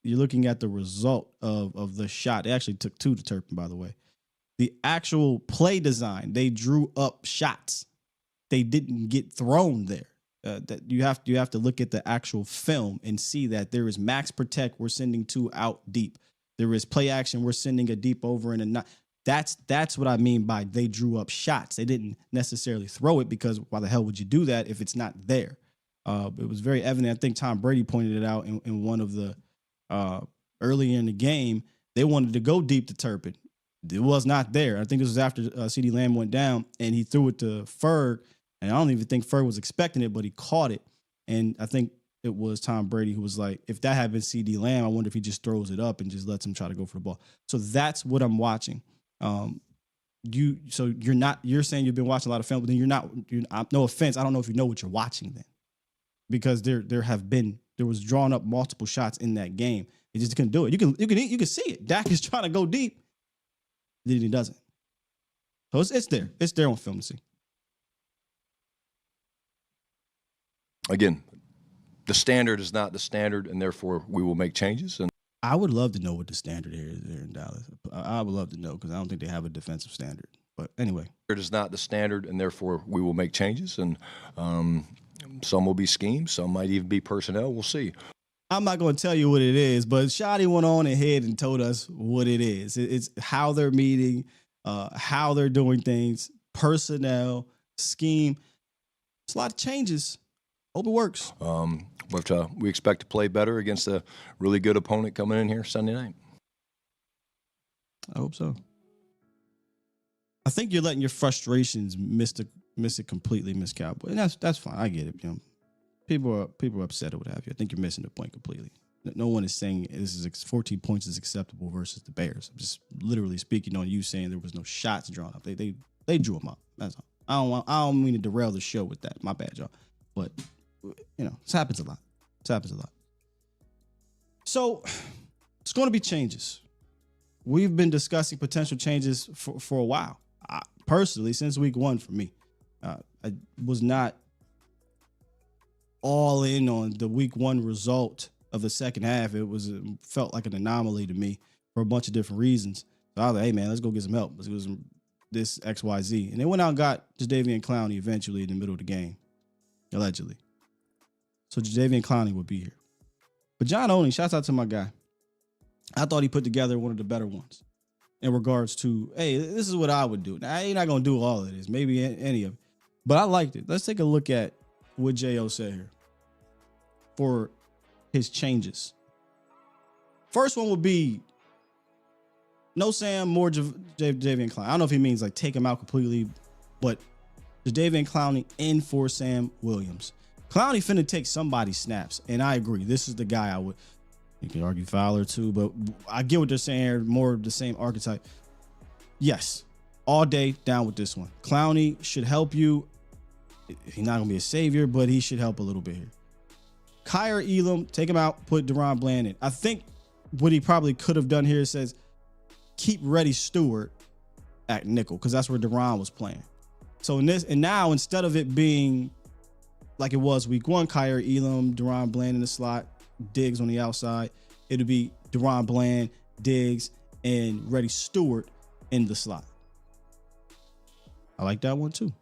You're looking at the result of the shot. They actually took 2 to Turpin, by the way. The actual play design, they drew up shots. They didn't get thrown there. That you have to look at the actual film and see that there is max protect. We're sending 2 out deep. There is play action. We're sending a deep over and a not. That's what I mean by they drew up shots. They didn't necessarily throw it, because why the hell would you do that if it's not there? It was very evident. I think Tom Brady pointed it out in one of the earlier in the game. They wanted to go deep to Turpin. It was not there. I think this was after CeeDee Lamb went down and he threw it to Ferg. And I don't even think Ferg was expecting it, but he caught it. And I think it was Tom Brady who was like, if that had been CeeDee Lamb, I wonder if he just throws it up and just lets him try to go for the ball. So that's what I'm watching. You're saying you've been watching a lot of film, but then you're not, no offense, I don't know if you know what you're watching then. Because there was drawn up multiple shots in that game. He just couldn't do it. You can see it. Dak is trying to go deep. Then he doesn't. So it's there. It's there on film to see. Again, the standard is not the standard, and therefore we will make changes. And I would love to know what the standard is there in Dallas. I would love to know, because I don't think they have a defensive standard. But anyway. It is not the standard, and therefore we will make changes. And some will be schemes. Some might even be personnel. We'll see. I'm not going to tell you what it is, but Shotty went on ahead and told us what it is. It's how they're meeting, how they're doing things, personnel, scheme. It's a lot of changes. Hope it works. But we expect to play better against a really good opponent coming in here Sunday night. I hope so. I think you're letting your frustrations miss it completely, Miss Cowboy. And that's fine. I get it. You know, people are upset or what have you. I think you're missing the point completely. No one is saying 14 points is acceptable versus the Bears. I'm just literally speaking on you saying there was no shots drawn up. They drew them up. That's all. I don't mean to derail the show with that. My bad, y'all. But you know, this happens a lot. So it's going to be changes. We've been discussing potential changes for a while. Personally, since week 1 for me. I was not all in on the week 1 result of the second half. It felt like an anomaly to me for a bunch of different reasons. So I was like, hey man, let's go get some help. Let's go some this XYZ. And they went out and got Jadeveon Clowney eventually in the middle of the game, allegedly. So Jadeveon Clowney would be here. But John Oney, shouts out to my guy. I thought he put together one of the better ones in regards to, hey, this is what I would do. Now, you're not going to do all of this, maybe any of it. But I liked it. Let's take a look at what J.O. said here for his changes. First one would be no Sam, more Jadeveon Clowney. I don't know if he means like take him out completely, but Jadeveon Clowney in for Sam Williams. Clowney finna take somebody's snaps, and I agree. This is the guy I would. You can argue Fowler too, but I get what they're saying here. More of the same archetype. Yes, all day down with this one. Clowney should help you. He's not gonna be a savior, but he should help a little bit here. Kyer Elam, take him out, put Deron Bland in. I think what he probably could have done here says keep Reddy Stewart at nickel, because that's where Deron was playing. So in this, and now instead of it being like it was week 1, Kyer Elam, Deron Bland in the slot, Diggs on the outside, it'll be Deron Bland, Diggs, and Reddy Stewart in the slot. I like that one too.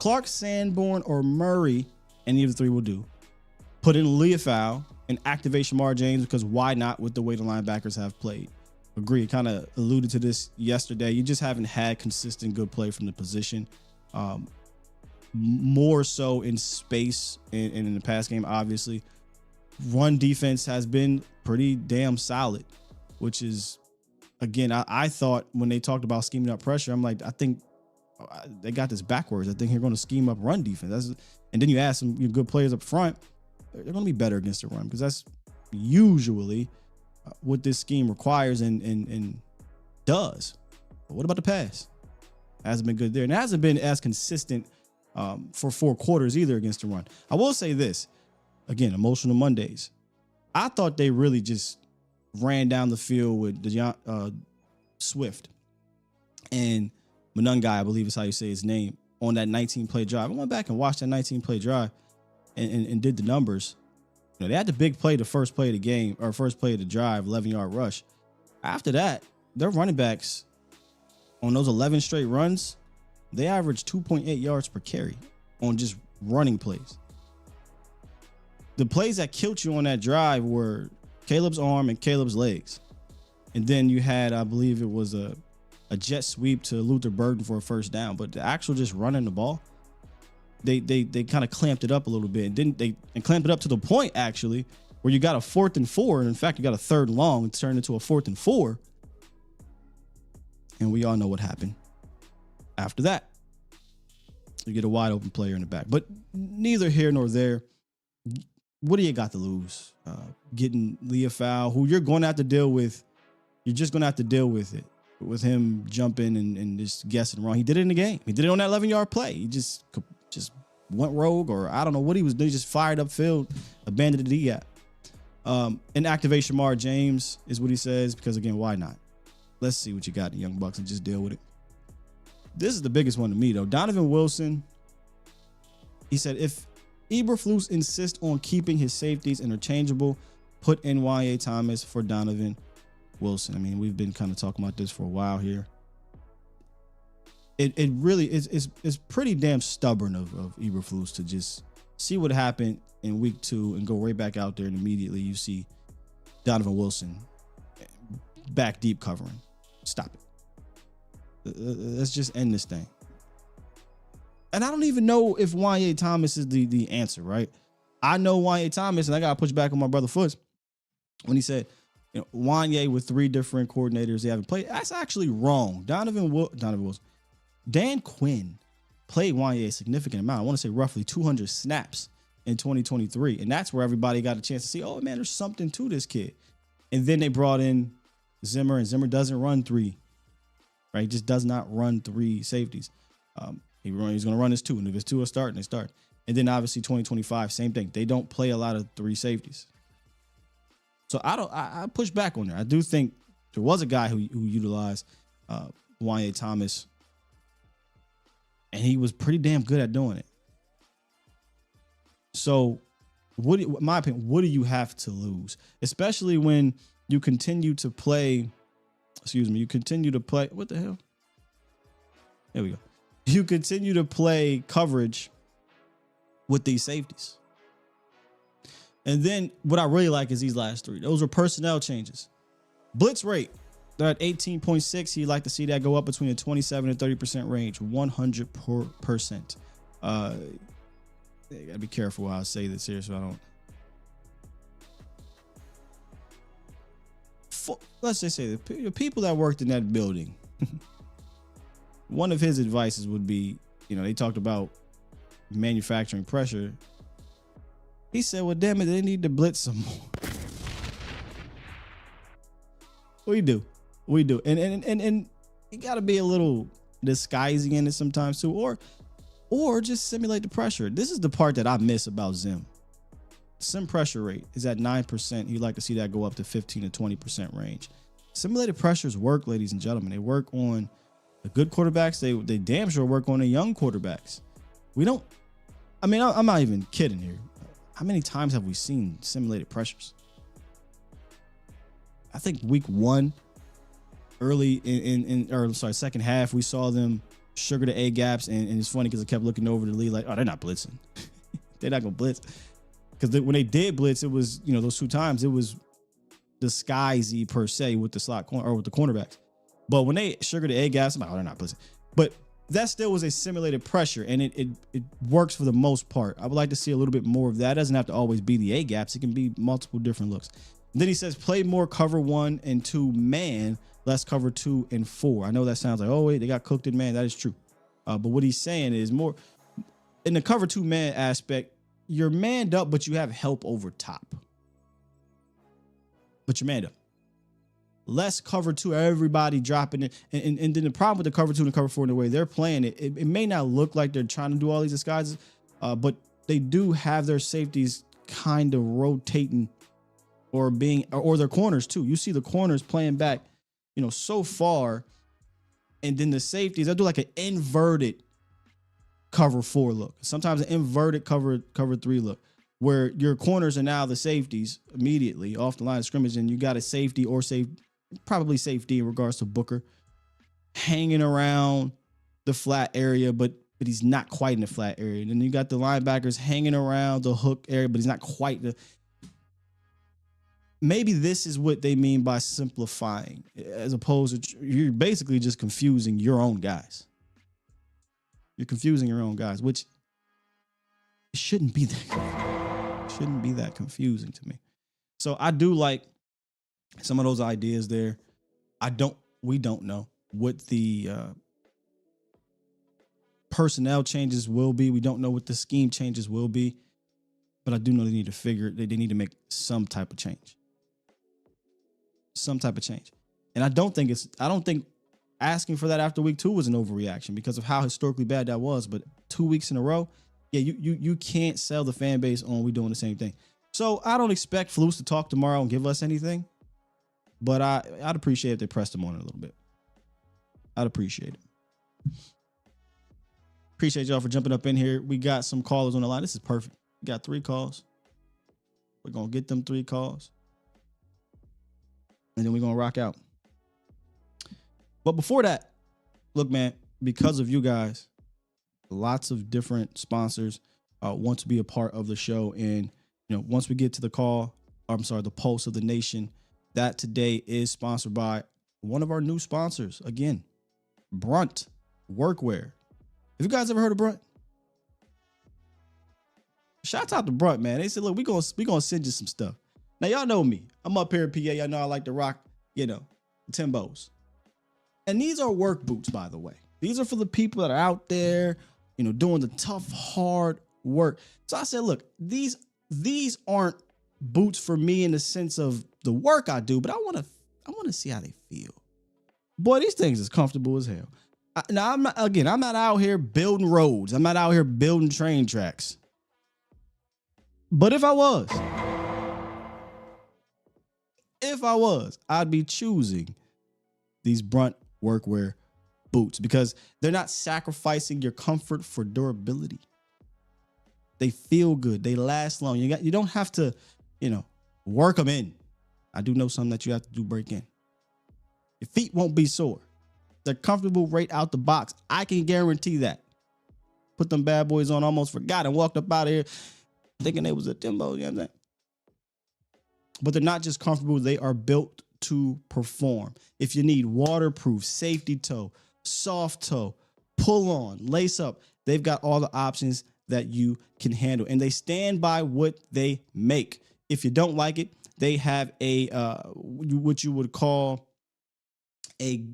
Clark, Sanborn, or Murray, any of the three will do. Put in Leofau and activate Shamar James, because why not with the way the linebackers have played? Agree. Kind of alluded to this yesterday. You just haven't had consistent good play from the position. More so in space and in the pass game, obviously. Run defense has been pretty damn solid, which is, again, I thought when they talked about scheming up pressure, I'm like, I think they got this backwards. I think they're going to scheme up run defense. And then you ask some good players up front, they're going to be better against the run, because that's usually what this scheme requires and does. But what about the pass? Hasn't been good there. And it hasn't been as consistent for 4 quarters either against the run. I will say this, again, emotional Mondays. I thought they really just ran down the field with Swift and Monungai, I believe is how you say his name, on that 19-play drive. I went back and watched that 19-play drive and did the numbers. You know, they had the big play, the first play of the game, or first play of the drive, 11-yard rush. After that, their running backs on those 11 straight runs, they averaged 2.8 yards per carry on just running plays. The plays that killed you on that drive were Caleb's arm and Caleb's legs. And then you had, I believe it was a jet sweep to Luther Burden for a first down. But the actual just running the ball, they kind of clamped it up a little bit. And clamped it up to the point, actually, where you got a 4th and 4. And in fact, you got a 3rd and long. It turned into a 4th and 4. And we all know what happened after that. You get a wide open player in the back. But neither here nor there. What do you got to lose? Getting Leofau, who you're going to have to deal with. You're just going to have to deal with it, with him jumping and just guessing wrong. He did it in the game. He did it on that 11-yard play. He just went rogue, or I don't know what he was doing. He just fired up field, abandoned the D-gap. And activate Shamar James is what he says, because, again, why not? Let's see what you got in Young Bucks and just deal with it. This is the biggest one to me, though. Donovan Wilson, he said, if Eberflus insists on keeping his safeties interchangeable, put Nye Thomas for Donovan Wilson. I mean, we've been kind of talking about this for a while here. It really is pretty damn stubborn of Eberflus to just see what happened in week 2 and go right back out there, and immediately you see Donovan Wilson back deep covering. Stop it. Let's just end this thing. And I don't even know if Nye Thomas is the answer, right? I know Nye Thomas, and I got to push back on my brother Foots when he said, you know, Wanye with 3 different coordinators they haven't played. That's actually wrong. Donovan Wilson. Dan Quinn played Wanye a significant amount. I want to say roughly 200 snaps in 2023. And that's where everybody got a chance to see, oh, man, there's something to this kid. And then they brought in Zimmer, and Zimmer doesn't run 3. Right? He just does not run 3 safeties. He's going to run his 2. And if it's 2 are starting, they start. And then obviously 2025, same thing. They don't play a lot of 3 safeties. So I push back on there. I do think there was a guy who utilized Nye Thomas And he was pretty damn good at doing it. So, in my opinion, what do you have to lose? Especially when you continue to play, what the hell? There we go. You continue to play coverage with these safeties. And then what I really like is these last three. Those are personnel changes. Blitz rate, they're at 18.6. You'd like to see that go up between a 27 and 30% range, 100%. You gotta be careful how I say this here so I don't. Let's just say the people that worked in that building, one of his advices would be, they talked about manufacturing pressure. He said, well, damn it, they need to blitz some more. We do. And you got to be a little disguising in it sometimes too, or just simulate the pressure. This is the part that I miss about Zim. Sim pressure rate is at 9%. You'd like to see that go up to 15 to 20% range. Simulated pressures work, ladies and gentlemen. They work on the good quarterbacks. They damn sure work on the young quarterbacks. I'm not even kidding here. How many times have we seen simulated pressures? I think week one, early second half, we saw them sugar the A gaps, and it's funny because I kept looking over the lead like, oh, they're not blitzing. They're not gonna blitz, because when they did blitz, it was those two times it was disguisey per se with the slot corner or with the cornerbacks. But when they sugar the A gaps, I'm like, oh, they're not blitzing. But that still was a simulated pressure, and it works for the most part. I would like to see a little bit more of that. It doesn't have to always be the A gaps. It can be multiple different looks. And then he says, play more cover 1 and 2 man, less cover 2 and 4. I know that sounds like, oh, wait, they got cooked in man. That is true. But what he's saying is more in the cover 2 man aspect, you're manned up, but you have help over top. But you're manned up. Less cover 2, everybody dropping it. And then the problem with the cover 2 and the cover 4 in the way they're playing it, it may not look like they're trying to do all these disguises, but they do have their safeties kind of rotating or their corners too. You see the corners playing back, so far, and then the safeties, I do like an inverted cover 4 look. Sometimes an inverted cover 3 look, where your corners are now the safeties immediately off the line of scrimmage, and you got a safety or probably safety in regards to Booker hanging around the flat area, but he's not quite in the flat area. And then you got the linebackers hanging around the hook area, but he's not quite maybe this is what they mean by simplifying, as opposed to you're basically just confusing your own guys. You're confusing your own guys, which shouldn't be that confusing to me. So I do like some of those ideas there. We don't know what the personnel changes will be. We don't know what the scheme changes will be, but I do know they need to make some type of change. And I don't think asking for that after week 2 was an overreaction because of how historically bad that was. But 2 weeks in a row, yeah, you can't sell the fan base on we doing the same thing. So I don't expect Flus to talk tomorrow and give us anything, but I'd appreciate if they pressed him on it a little bit. I'd appreciate it. Appreciate y'all for jumping up in here. We got some callers on the line. This is perfect. We got 3 calls. We're going to get them 3 calls, and then we're going to rock out. But before that, look, man, because of you guys, lots of different sponsors want to be a part of the show. And, once we get to the Pulse of the Nation, that today is sponsored by one of our new sponsors. Again, Brunt Workwear. Have you guys ever heard of Brunt? Shout out to Brunt, man. They said, look, we gonna send you some stuff. Now, y'all know me. I'm up here in PA. Y'all know I like to rock, Timbos. And these are work boots, by the way. These are for the people that are out there, doing the tough, hard work. So I said, look, these aren't boots for me in the sense of the work I do, but I want to see how they feel. Boy, these things is comfortable as hell. Now, I'm not out here building roads. I'm not out here building train tracks. But if I was, I'd be choosing these Brunt Workwear boots because they're not sacrificing your comfort for durability. They feel good. They last long. You don't have to, work them in. I do know something that you have to do break in. Your feet won't be sore. They're comfortable right out the box. I can guarantee that. Put them bad boys on, almost forgot and walked up out of here thinking they was a Timbo, you know what I'm saying? But they're not just comfortable. They are built to perform. If you need waterproof, safety toe, soft toe, pull on, lace up, they've got all the options that you can handle. And they stand by what they make. If you don't like it, they have a what you would call a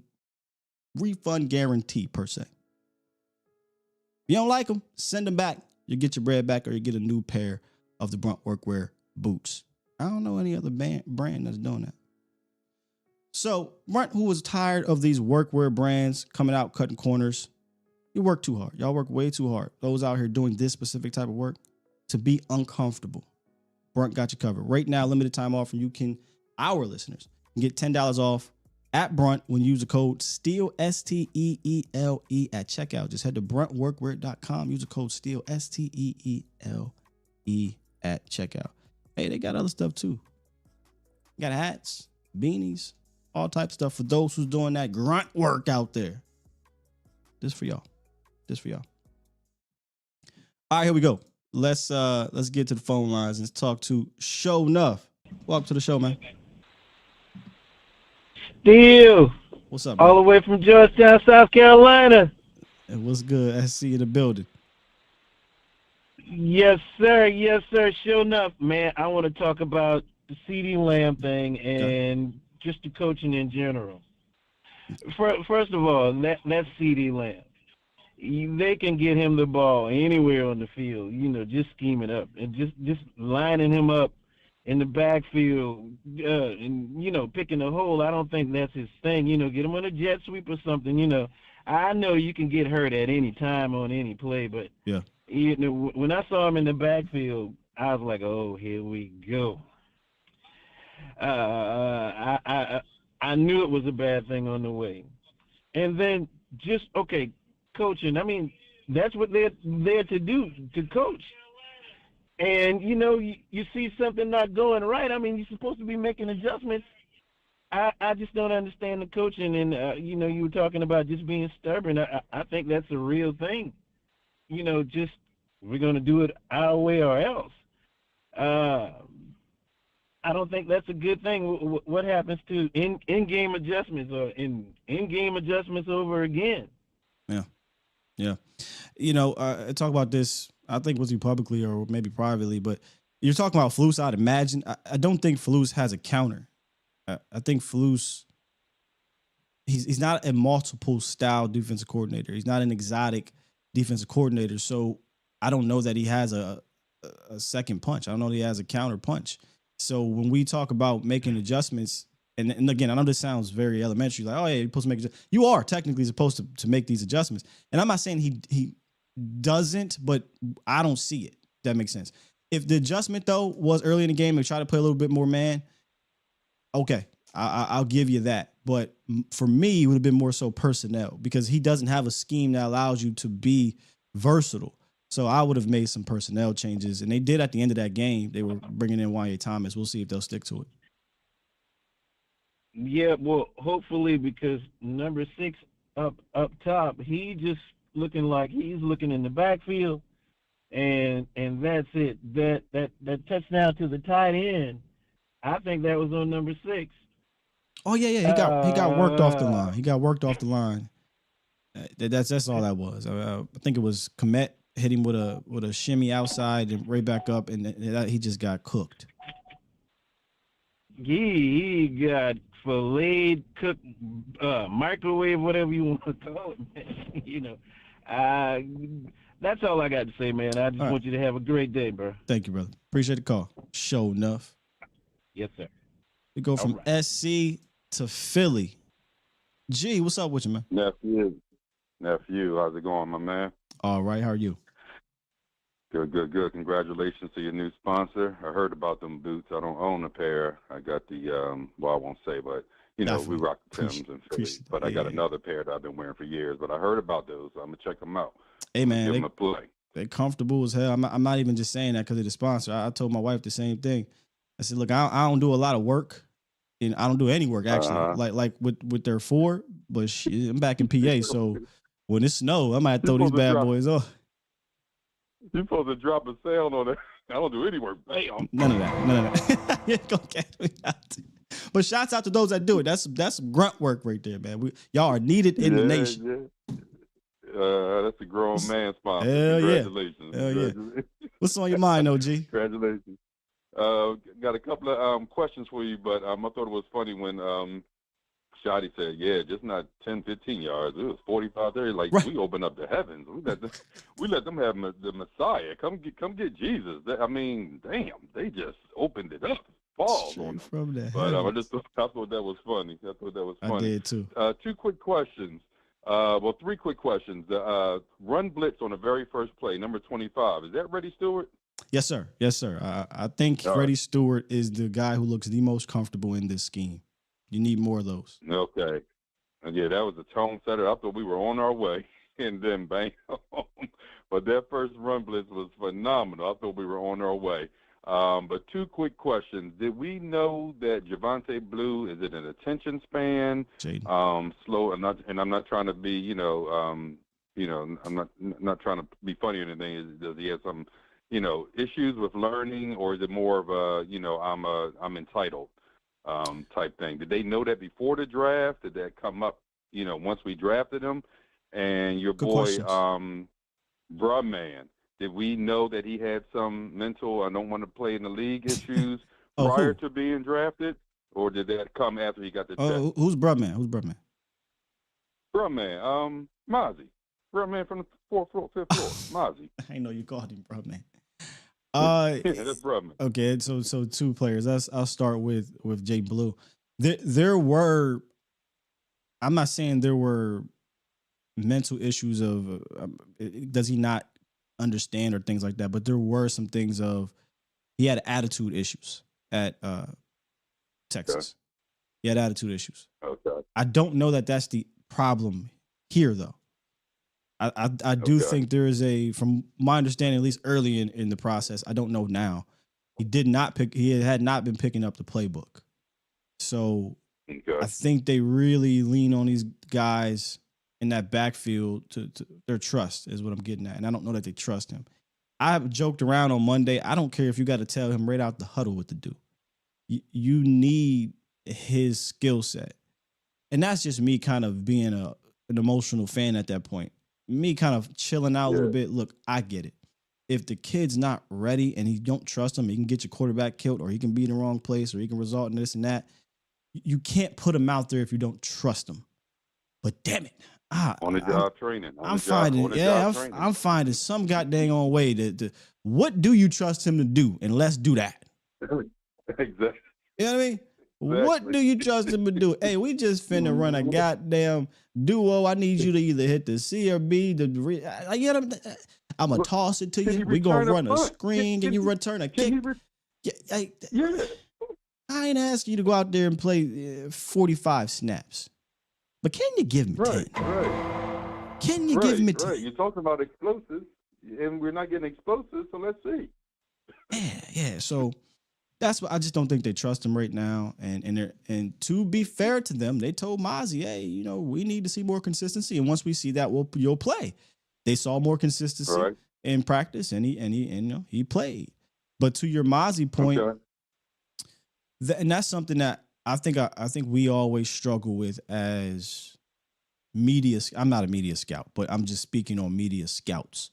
refund guarantee per se. If you don't like them, send them back. You get your bread back or you get a new pair of the Brunt Workwear boots. I don't know any other brand that's doing that. So Brunt, who was tired of these workwear brands coming out cutting corners, you work too hard. Y'all work way too hard. Those out here doing this specific type of work to be uncomfortable. Brunt got you covered. Right now, limited time offer. Our listeners can get $10 off at Brunt when you use the code STEEL, STEELE at checkout. Just head to bruntworkwear.com. Use the code STEEL, STEELE at checkout. Hey, they got other stuff too. Got hats, beanies, all types of stuff for those who's doing that grunt work out there. This for y'all. All right, here we go. Let's get to the phone lines and talk to Show Enough. Welcome to the show, man. Steel. What's up, all bro? the way from Georgetown, South Carolina. And what's good? SC in the building. Yes, sir. Sure enough, man, I want to talk about the CD Lamb thing and just the coaching in general. First of all, that's CD Lamb. They can get him the ball anywhere on the field, just scheme it up and just lining him up in the backfield and, picking a hole. I don't think that's his thing. Get him on a jet sweep or something, I know you can get hurt at any time on any play, but yeah. When I saw him in the backfield, I was like, oh, here we go. I knew it was a bad thing on the way. And then coaching. I mean, that's what they're there to do, to coach. And, you see something not going right. I mean, you're supposed to be making adjustments. I just don't understand the coaching. And, you were talking about just being stubborn. I think that's a real thing. Just we're going to do it our way or else. I don't think that's a good thing. What happens to in-game adjustments or in-game adjustments over again? Yeah. Talk about this, I think was you publicly or maybe privately, but you're talking about Flus. I'd imagine. I don't think Flus has a counter. I think Flus, he's not a multiple style defensive coordinator. He's not an exotic defensive coordinator. So I don't know that he has a second punch. I don't know that he has a counter punch. So when we talk about making adjustments, and again, I know this sounds very elementary, like, oh, yeah, you're supposed to make adjustments. You are technically supposed to make these adjustments. And I'm not saying he doesn't, but I don't see it. That makes sense. If the adjustment, though, was early in the game and try to play a little bit more man, okay, I'll give you that. But for me, it would have been more so personnel because he doesn't have a scheme that allows you to be versatile. So I would have made some personnel changes, and they did at the end of that game. They were bringing in Y.A. Thomas. We'll see if they'll stick to it. Yeah, well, hopefully, because number 6 up top, he just looking like he's looking in the backfield, and that's it. That touchdown to the tight end, I think that was on number 6. Oh yeah, he got worked off the line. He got worked off the line. That's all that was. I think it was Komet hit him with a shimmy outside and right back up, and he just got cooked. He got filleted, cooked, microwave, whatever you want to call it, man. That's all I got to say, man. I just want you to have a great day, bro. Thank you, brother. Appreciate the call. Show enough. Yes, sir. We go from SC to Philly. G, what's up with you, man? Nephew, how's it going, my man? All right, how are you? Good. Congratulations to your new sponsor. I heard about them boots. I don't own a pair. I got the, I won't say, but we Definitely. rock the Timbs and Philly. Appreciate But that. I got Yeah. another pair that I've been wearing for years. But I heard about those, so I'm gonna check them out. Hey man, Give them a play. they're comfortable as hell. I'm not even just saying that because of the sponsor. I told my wife the same thing. I said, look, I don't do a lot of work, and I don't do any work actually. Like with their 4, but shit, I'm back in PA, so when it snow, I might throw these bad boys off. You're supposed to drop a sound on it. I don't do any work. Bam. None of that. You ain't gonna catch me out. But shouts out to those that do it. That's some grunt work right there, man. Y'all are needed in the nation. Yeah. That's a grown man sponsor. Hell yeah. Congratulations. Hell yeah. What's on your mind, OG? Congratulations. Got a couple of questions for you, but I thought it was funny when Shotty said, yeah, just not 10, 15 yards. It was 45, 30. Like, right. We opened up the heavens. We let them have the Messiah. Come get Jesus. I mean, damn, they just opened it up. Balls on them. From the But I heavens. thought that was funny. I did too. 2 quick questions. 3 quick questions. The run blitz on the very first play, number 25. Is that Reddy Stewart? Yes, sir. Yes, sir. I think All Freddie right. Stewart is the guy who looks the most comfortable in this scheme. You need more of those. Okay. And yeah, that was a tone setter. I thought we were on our way, and then bang. But that first run blitz was phenomenal. I thought we were on our way. But 2 quick questions. Did we know that Javonte Blue is it an attention span? Jaden. Slow, and I'm not trying to be, I'm not trying to be funny or anything. Does he have some, issues with learning, or is it more of a, I'm entitled type thing? Did they know that before the draft? Did that come up, once we drafted him? And your Good boy, questions. Brumman, did we know that he had some mental, I don't want to play in the league issues Oh, prior who? to being drafted? Or did that come after he got the check? Oh, who's Brubman? Who's Brubman? Brumman, Mozzie. Brumman from the 4th floor, 5th floor, Mozzie. I know you called him Brubman. Yeah, that's Brumman. Okay, so 2 players. I'll start with Jay Blue. There were. I'm not saying there were mental issues of does he not understand or things like that, but there were some things of he had attitude issues at Texas. Okay. He had attitude issues. Okay. I don't know that that's the problem here though. I do think there is from my understanding, at least early in the process, I don't know now, he had not been picking up the playbook. So I think they really lean on these guys in that backfield to their trust is what I'm getting at. And I don't know that they trust him. I joked around on Monday. I don't care if you got to tell him right out the huddle what to do. You need his skill set. And that's just me kind of being an emotional fan at that point. Me kind of chilling out a little bit. Look, I get it. If the kid's not ready and you don't trust him, he can get your quarterback killed, or he can be in the wrong place, or he can result in this and that. You can't put him out there if you don't trust him. But damn it. On the job training. I'm finding some goddamn on way to what do you trust him to do? And let's do that. Exactly. You know what I mean? What do you trust him to do? Hey, we just finna run a goddamn duo. I need you to either hit the C or B. I'm going to toss it to you. We're going to run a screen. Can you return a kick? Yeah. I ain't asking you to go out there and play 45 snaps. But can you give me 10? Right. Can you give me 10? Right. You're talking about explosives, and we're not getting explosives, so let's see. Yeah. So that's what I just don't think they trust him right now. And to be fair to them, they told Mozzie, hey, we need to see more consistency. And once we see that, you'll play. They saw more consistency in practice, and he played. But to your Mozzie point, and that's something that I think we always struggle with as media. I'm not a media scout, but I'm just speaking on media scouts.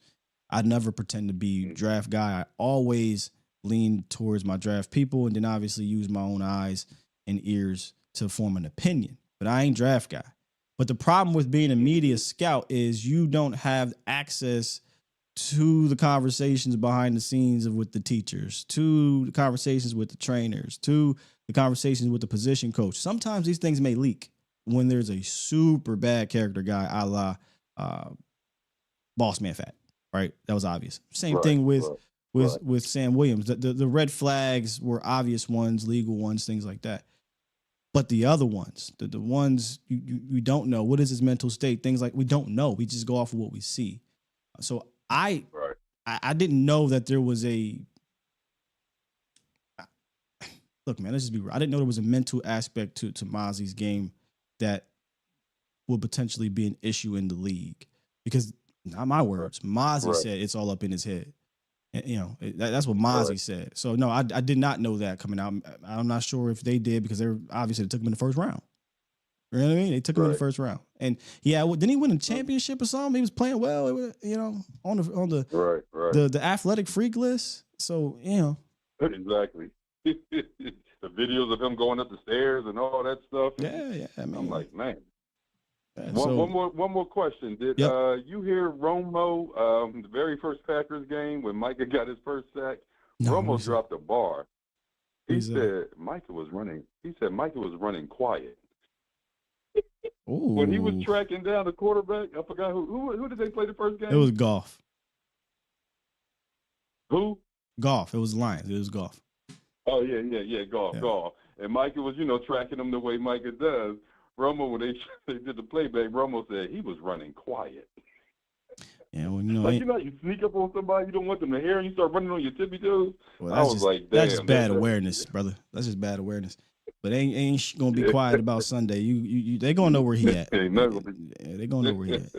I never pretend to be draft guy. I always lean towards my draft people, and then obviously use my own eyes and ears to form an opinion. But I ain't draft guy. But the problem with being a media scout is you don't have access to the conversations behind the scenes with the teachers, to the conversations with the trainers, to the conversations with the position coach. Sometimes these things may leak when there's a super bad character guy, a la Boss Man Fat, right? That was obvious. Same thing with Sam Williams. The red flags were obvious ones, legal ones, things like that. But the other ones, the ones you don't know, what is his mental state? Things like we don't know. We just go off of what we see. So I didn't know that there was a look, man. Let's just be real. I didn't know there was a mental aspect to Mozzie's game that would potentially be an issue in the league. Because not my words, Mozzie said it's all up in his head. And, that's what Mozzie said. So no, I did not know that coming out. I'm not sure if they did because they obviously took him in the first round. You know what I mean? They took him in the first round, and didn't he win a championship or something? He was playing well, on the athletic freak list. So exactly. The videos of him going up the stairs and all that stuff. Yeah. I mean, I'm like, man. Yeah, one more question. Did you hear Romo, the very first Packers game when Micah got his first sack? No, Romo dropped a bar. He said Micah was running. He said Micah was running quiet. When he was tracking down the quarterback, I forgot who did they play the first game? It was Goff. Who? Goff. It was Lions. It was Goff. Oh yeah, Goff. And Micah was, tracking him the way Micah does. Romo, when they did the playback, Romo said he was running quiet. Yeah, well, you sneak up on somebody, you don't want them to hear, and you start running on your tippy toes. Well, I was like, damn. That's just bad awareness, brother. That's just bad awareness. But they ain't gonna be quiet about Sunday. They gonna know where he at. They gonna know where he at.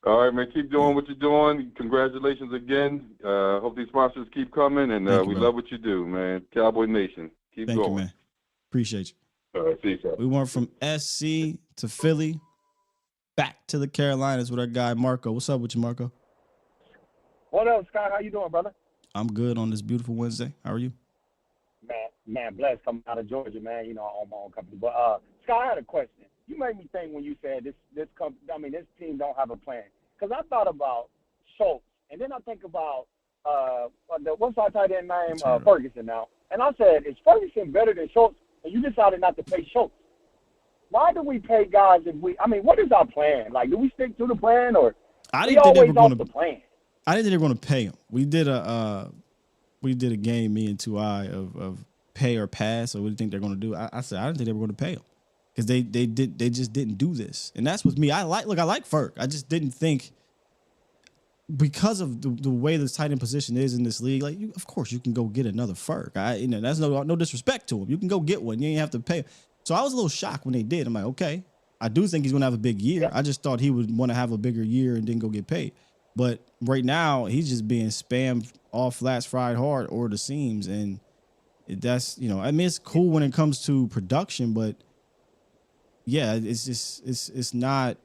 All right, man. Keep doing what you're doing. Congratulations again. Hope these sponsors keep coming, and we love what you do, man. Cowboy Nation, keep going. Thank you, man. Appreciate you. All right, see you. We went from SC to Philly, back to the Carolinas with our guy Marco. What's up with you, Marco? What up, Scott? How you doing, brother? I'm good on this beautiful Wednesday. How are you? Man, blessed coming out of Georgia, man. I own my own company. But Scott, I had a question. You made me think when you said this team don't have a plan. Because I thought about Schultz, and then I think about what's our tight end name? Ferguson now. And I said, is Ferguson better than Schultz? And you decided not to pay Schultz. Why do we pay guys what is our plan? Like, do we stick to the plan, or I didn't think they were going to plan? I didn't think they were going to pay him. We did a game, me and 2I, of pay or pass. Or what do you think they're going to do? I said I didn't think they were going to pay him because they just didn't do this. And that's with me. I like Ferg. I just didn't think because of the way the tight end position is in this league. Like, of course you can go get another Ferg. That's no disrespect to him. You can go get one. You ain't have to pay. So I was a little shocked when they did. I'm like, okay, I do think he's going to have a big year. I just thought he would want to have a bigger year and then go get paid. But right now he's just being spammed all flats, fried hard, or the seams, and that's it's cool when it comes to production, but yeah, it's not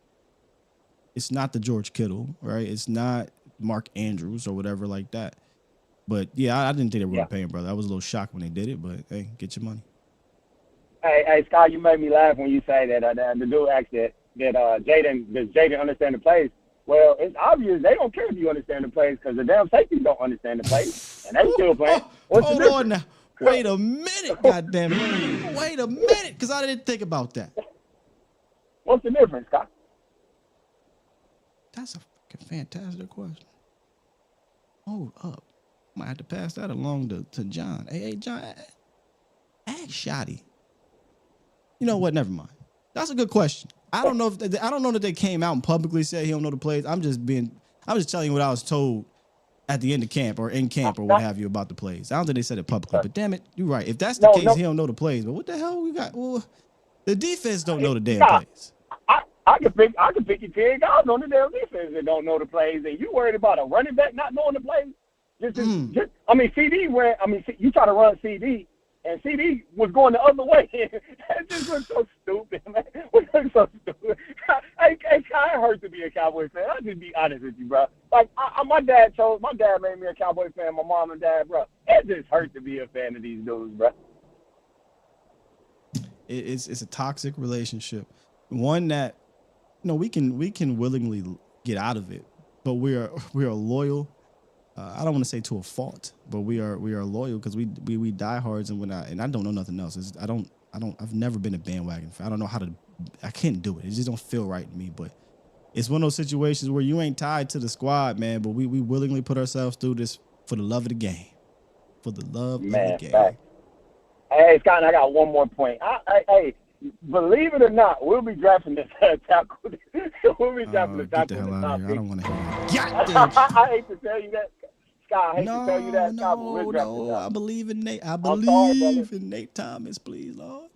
the George Kittle, right? It's not Mark Andrews or whatever like that. But yeah, I didn't think they were going to pay him, brother. I was a little shocked when they did it, but hey, get your money. Hey, Scott, you made me laugh when you say that the dude asked that does Jaden understand the plays? Well, it's obvious they don't care if you understand the plays because the damn safeties don't understand the plays, and they still playing. Hold on now. Wait a minute, goddamn it. Wait a minute, because I didn't think about that. What's the difference, Scott? That's a fucking fantastic question. Hold up. I might have to pass that along to John. Hey, John, ask Shotty. You know what? Never mind. That's a good question. I don't know that they came out and publicly said he don't know the plays. I'm just telling you what I was told at the end of camp or in camp or what have you about the plays. I don't think they said it publicly, but damn it, you're right. If that's the case, he don't know the plays. But what the hell we got? Well, the defense don't know the damn plays. I can pick you 10 guys on the damn defense that don't know the plays, and you worried about a running back not knowing the plays? You try to run CD, and CD was going the other way. That just looks so stupid, man. It looks so stupid. It hurts to be a Cowboy fan. I'll just be honest with you, bro. Like, my dad made me a Cowboy fan, my mom and dad, bro. It just hurts to be a fan of these dudes, bro. It's a toxic relationship. One that, we can willingly get out of it, but we are loyal. I don't want to say to a fault, but we are loyal because we diehards and whatnot. And I don't know nothing else. I've never been a bandwagon fan. I don't know I can't do it. It just don't feel right to me. But it's one of those situations where you ain't tied to the squad, man. But we willingly put ourselves through this for the love of the game, for the love of the game. Hey, Scott, I got one more point. Hey, believe it or not, we'll be drafting this tackle. We'll be drafting the Get the tackle hell in the out top of here. I 50. don't want to hear that. I hate to tell you that, Scott. I hate to tell you that, Scott, but we're drafting No. that. I believe in Nate. I I'm sorry, brother. believe in Nate Thomas, please, Lord.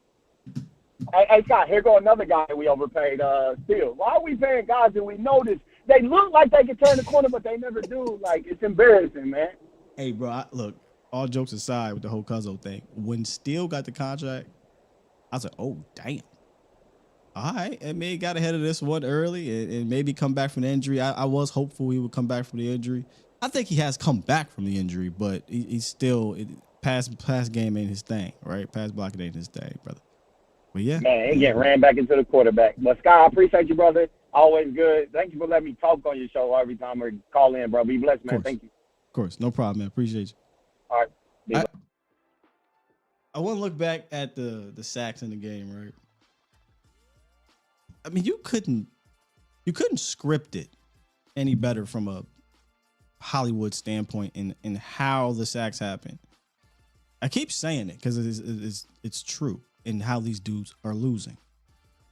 Hey, Scott, here go another guy we overpaid. Still, why are we paying guys that we know this? They look like they can turn the corner, but they never do. Like, it's embarrassing, man. Hey, bro, look, all jokes aside with the whole Cuzzo thing, when Steele got the contract, I was like, oh, damn. All right, and maybe got ahead of this one early and maybe come back from the injury. I was hopeful he would come back from the injury. I think he has come back from the injury, but he's still pass game ain't his thing, right? Pass blocking ain't his thing, brother. But yeah, Man, he getting ran back into the quarterback. But Scott, I appreciate you, brother. Always good. Thank you for letting me talk on your show every time we call in, bro. Be blessed, man. Thank you. Of course, no problem, man. Appreciate you. All right. Be blessed. I want to look back at the sacks in the game, right? I mean, you couldn't script it any better from a Hollywood standpoint in how the sacks happen. I keep saying it because it's true in how these dudes are losing.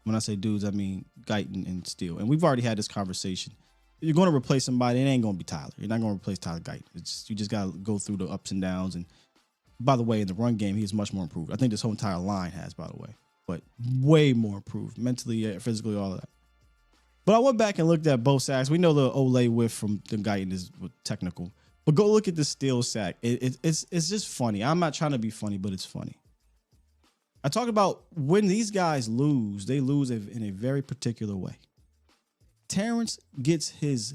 When I say dudes, I mean Guyton and Steele. And we've already had this conversation. You're going to replace somebody, it ain't going to be Tyler. You're not going to replace Tyler Guyton. You just got to go through the ups and downs. And by the way, in the run game, he's much more improved. I think this whole entire line has, by the way, but way more improved mentally, physically, all of that. But I went back and looked at both sacks. We know the Olay whiff from the Guyton is technical, but go look at the Steele sack. It's just funny. I'm not trying to be funny, but it's funny. I talk about when these guys lose, they lose in a very particular way. Terrence gets his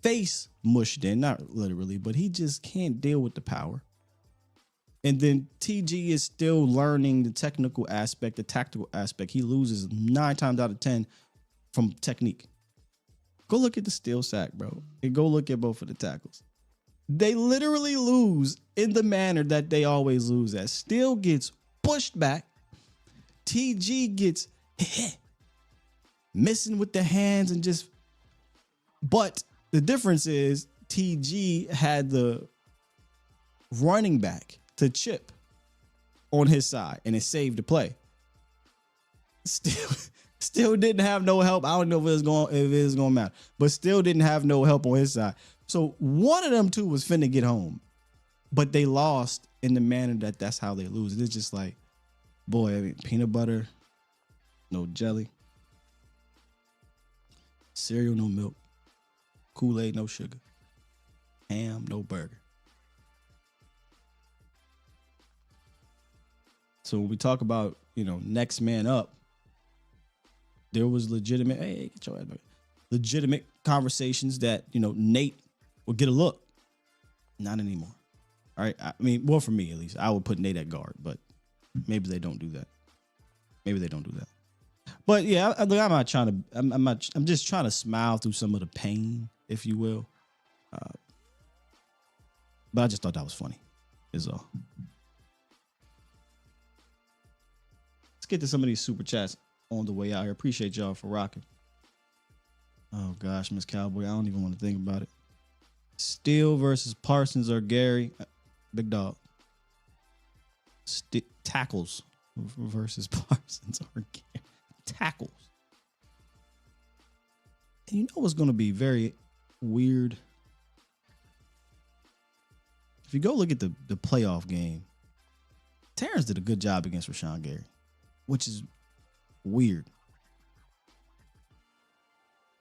face mushed in, not literally, but he just can't deal with the power. And then TG is still learning the technical aspect, the tactical aspect. He loses 9 times out of 10 from technique. Go look at the Steele sack, bro, and go look at both of the tackles. They literally lose in the manner that they always lose at. Steele gets pushed back. TG gets missing with the hands and just. But the difference is TG had the running back to chip on his side, and it saved the play. Still didn't have no help. I don't know if it was going to matter, but still didn't have no help on his side. So one of them two was finna get home, but they lost in the manner that's how they lose. It's just like, boy, I mean, peanut butter, no jelly, cereal, no milk, Kool-Aid, no sugar, ham, no burger. So when we talk about, next man up, there was legitimate conversations that, Nate would get a look. Not anymore. All right. I mean, well, for me, at least, I would put Nate at guard, but maybe they don't do that. But yeah, I'm just trying to smile through some of the pain, if you will. But I just thought that was funny, is all. Let's get to some of these super chats on the way out here. Appreciate y'all for rocking. Oh gosh, Miss Cowboy, I don't even want to think about it. Steele versus Parsons or Gary. Big dog. Tackles versus Parsons or Gary. Tackles. And you know what's going to be very weird? If you go look at the playoff game, Terrence did a good job against Rashawn Gary, which is weird.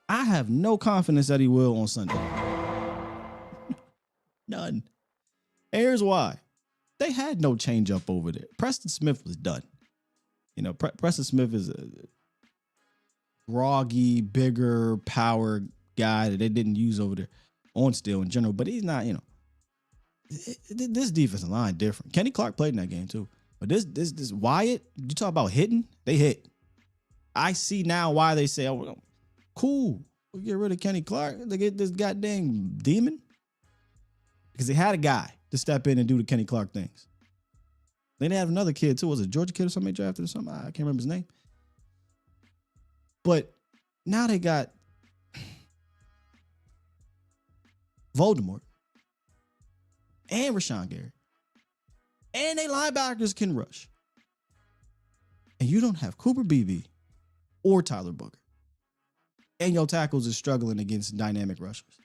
I have no confidence that he will on Sunday. None. And here's why. They had no change up over there. Preston Smith was done. Preston Smith is a groggy, bigger power guy that they didn't use over there on Steele in general, but he's not, this defensive line different. Kenny Clark played in that game too. But this Wyatt, you talk about hitting, they hit. I see now why they say, oh, cool, we'll get rid of Kenny Clark. They get this goddamn demon. Because they had a guy to step in and do the Kenny Clark things. Then they had another kid too. Was it a Georgia kid or somebody drafted or something? I can't remember his name. But now they got Voldemort and Rashawn Gary and they linebackers can rush. And you don't have Cooper Beebe or Tyler Booker. And your tackles is struggling against dynamic rushers.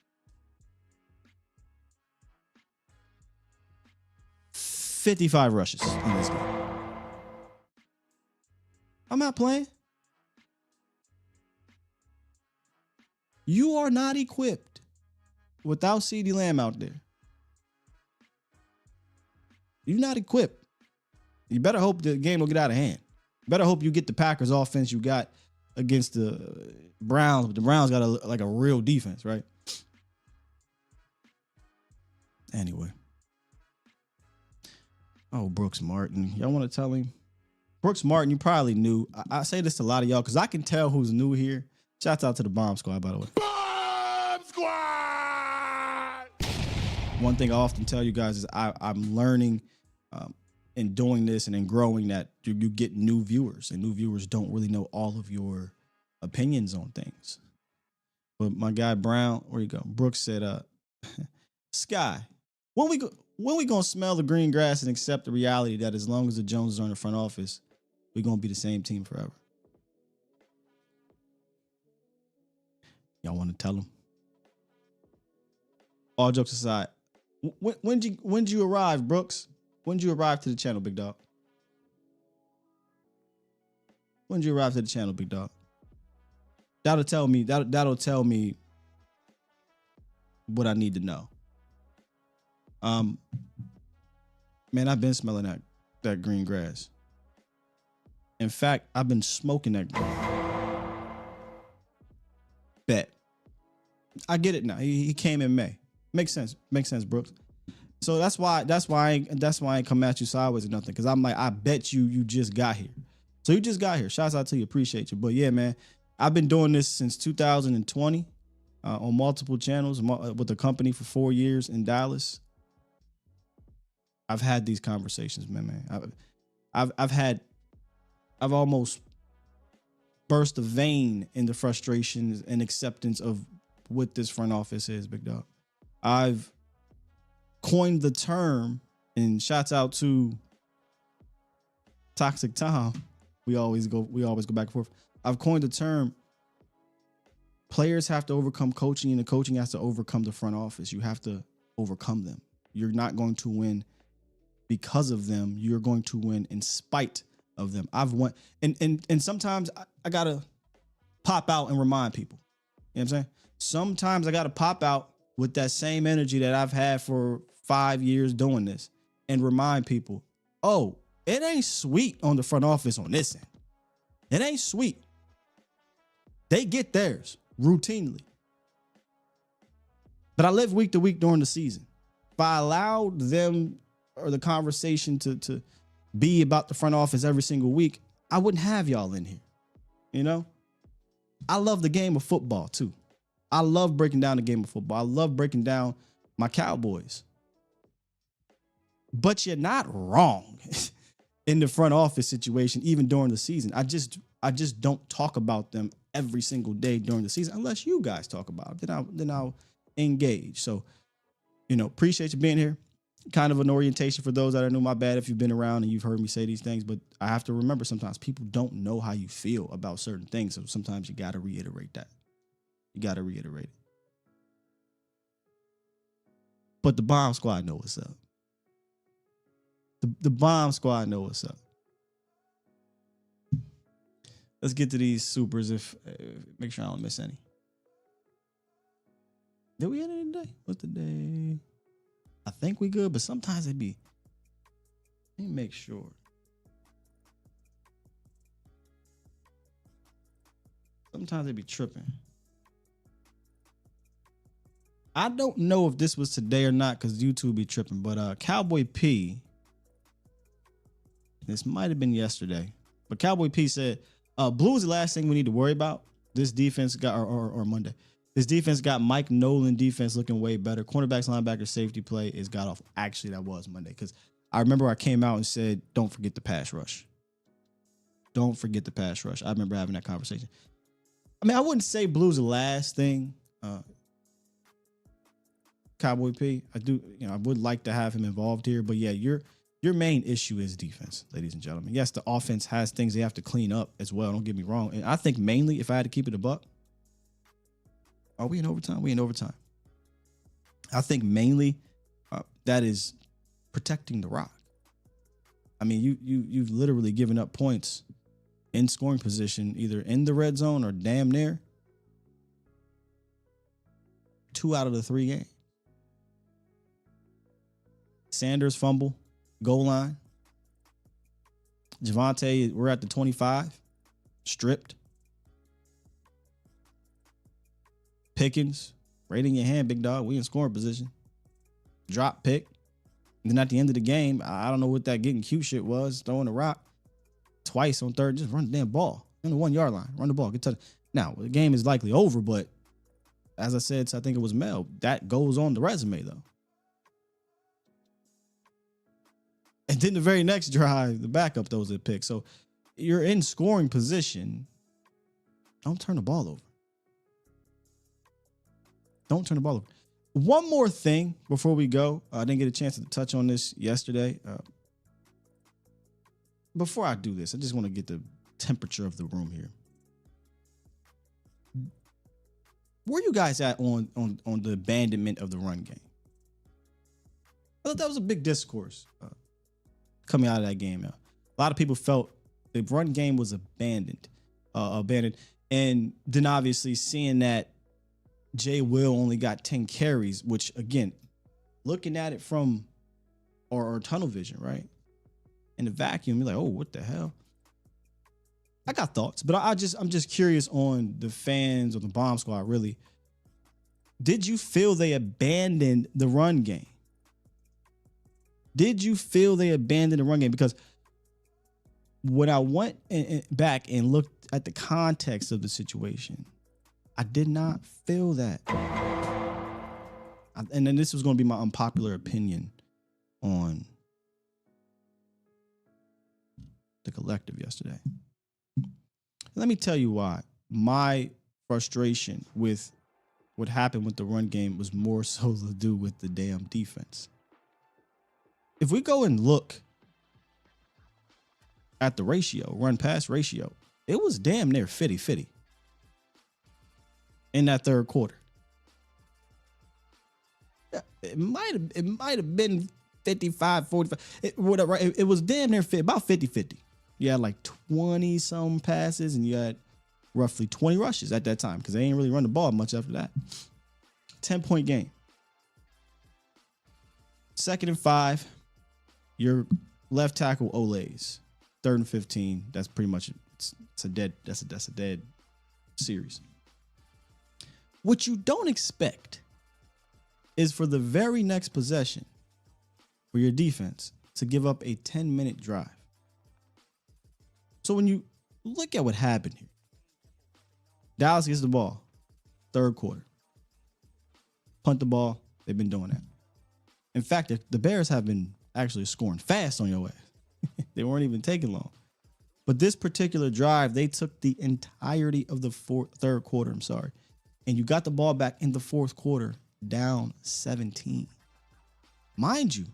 55 rushes in this game. I'm not playing. You are not equipped without CeeDee Lamb out there. You're not equipped. You better hope the game will get out of hand. Better hope you get the Packers offense you got against the Browns, but the Browns got a real defense, right? Anyway. Oh, Brooks Martin. Y'all want to tell him? Brooks Martin, you probably knew. I say this to a lot of y'all because I can tell who's new here. Shouts out to the Bomb Squad, by the way. Bomb Squad! One thing I often tell you guys is I'm learning in doing this and in growing that you get new viewers, and new viewers don't really know all of your opinions on things. But my guy Brown, where you go? Brooks said, Sky, when we gonna smell the green grass and accept the reality that as long as the Joneses are in the front office, we're gonna be the same team forever? Y'all want to tell them? All jokes aside, when'd you arrive, Brooks? When'd you arrive to the channel, big dog? When'd you arrive to the channel, big dog? That'll tell me what I need to know. Man, I've been smelling that green grass. In fact, I've been smoking that green. Bet. I get it now. He came in May. Makes sense. Makes sense, Brooks. So that's why I ain't come at you sideways or nothing. Because I'm like, I bet you just got here. So you just got here. Shouts out to you. Appreciate you. But yeah, man, I've been doing this since 2020 on multiple channels with the company for 4 years in Dallas. I've had these conversations, man. I've almost burst a vein in the frustrations and acceptance of what this front office is, big dog. I've coined the term, and shouts out to Toxic Tom. We always go back and forth. I've coined the term, players have to overcome coaching, and the coaching has to overcome the front office. You have to overcome them. You're not going to win because of them. You're going to win in spite of them. I've won, and sometimes I gotta pop out and remind people. You know what I'm saying? Sometimes I gotta pop out with that same energy that I've had for 5 years doing this and remind people, oh, it ain't sweet on the front office on this end. It ain't sweet. They get theirs routinely. But I live week to week during the season. If I allowed them or the conversation to be about the front office every single week, I wouldn't have y'all in here. You know? I love the game of football too. I love breaking down the game of football. I love breaking down my Cowboys. But you're not wrong in the front office situation, even during the season. I just don't talk about them every single day during the season unless you guys talk about it. Then I'll engage. So, you know, appreciate you being here. Kind of an orientation for those that are new. My bad if you've been around and you've heard me say these things, but I have to remember sometimes people don't know how you feel about certain things. So sometimes you got to reiterate that. You got to reiterate it. But the Bomb Squad know what's up. The Bomb Squad know what's up. Let's get to these supers. Make sure I don't miss any. Did we end it today? What's the day? I think we good, but sometimes it be. Let me make sure. Sometimes it be tripping. I don't know if this was today or not because YouTube be tripping, but Cowboy P, this might have been yesterday, but Cowboy P said, Blue is the last thing we need to worry about. This defense got, or Monday, this defense got Mike Nolan defense looking way better. Cornerbacks, linebackers, safety play is got off. Actually, that was Monday because I remember I came out and said, don't forget the pass rush. Don't forget the pass rush. I remember having that conversation. I mean, I wouldn't say Blue's the last thing. Cowboy P, I do, you know, I would like to have him involved here, but yeah, you're Your main issue is defense, ladies and gentlemen. Yes, the offense has things they have to clean up as well. Don't get me wrong. And I think mainly, if I had to keep it a buck, are we in overtime? We in overtime. I think mainly that is protecting the rock. I mean, you've literally given up points in scoring position, either in the red zone or damn near 2 out of the 3 games. Sanders fumble, goal line. Javonte, we're at the 25, stripped. Pickens, right in your hand, big dog. We in scoring position. Drop pick. And then at the end of the game, I don't know what that getting cute shit was, throwing the rock twice on third. Just run the damn ball on the 1 yard line. Run the ball. Get touch. Now, the game is likely over, but as I said, I think it was Mel, that goes on the resume, though. And then the very next drive, the backup throws a pick. So you're in scoring position. Don't turn the ball over. Don't turn the ball over. One more thing before we go. I didn't get a chance to touch on this yesterday. Before I do this, I just want to get the temperature of the room here. Where you guys at on the abandonment of the run game? I thought that was a big discourse coming out of that game. A lot of people felt the run game was abandoned. And then obviously seeing that Jay Will only got 10 carries, which again, looking at it from our tunnel vision, right? In the vacuum, you're like, oh, what the hell? I got thoughts, but I'm just curious on the fans or the bomb squad, really. Did you feel they abandoned the run game? Did you feel they abandoned the run game? Because when I went back and looked at the context of the situation, I did not feel that. And then this was going to be my unpopular opinion on the collective yesterday. Let me tell you why. My frustration with what happened with the run game was more so to do with the damn defense. If we go and look at the ratio, run pass ratio, it was damn near 50-50 in that third quarter. It might have been 55, 45. It was damn near about 50-50. You had like 20 some passes and you had roughly 20 rushes at that time because they ain't really run the ball much after that. 10-point game. 2nd and 5. Your left tackle Olays. 3rd and 15. That's pretty much it's a dead series. What you don't expect is for the very next possession for your defense to give up a 10-minute drive. So when you look at what happened here, Dallas gets the ball, 3rd quarter. Punt the ball. They've been doing that. In fact, the Bears have been actually scoring fast on your ass. They weren't even taking long. But this particular drive, they took the entirety of the 3rd quarter, and you got the ball back in the 4th quarter, down 17. Mind you,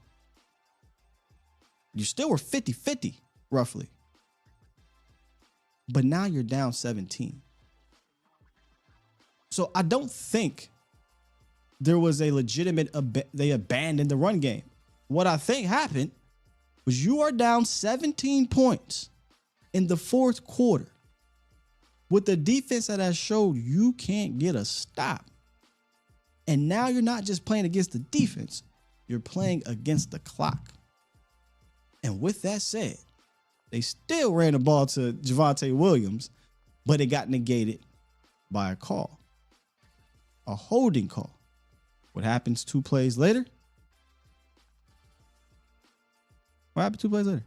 you still were 50-50, roughly. But now you're down 17. So I don't think there was a legitimate, they abandoned the run game. What I think happened was you are down 17 points in the 4th quarter with the defense that has showed you can't get a stop. And now you're not just playing against the defense, you're playing against the clock. And with that said, they still ran the ball to Javonte Williams, but it got negated by a call, a holding call. What happens 2 plays later? What happened 2 plays later?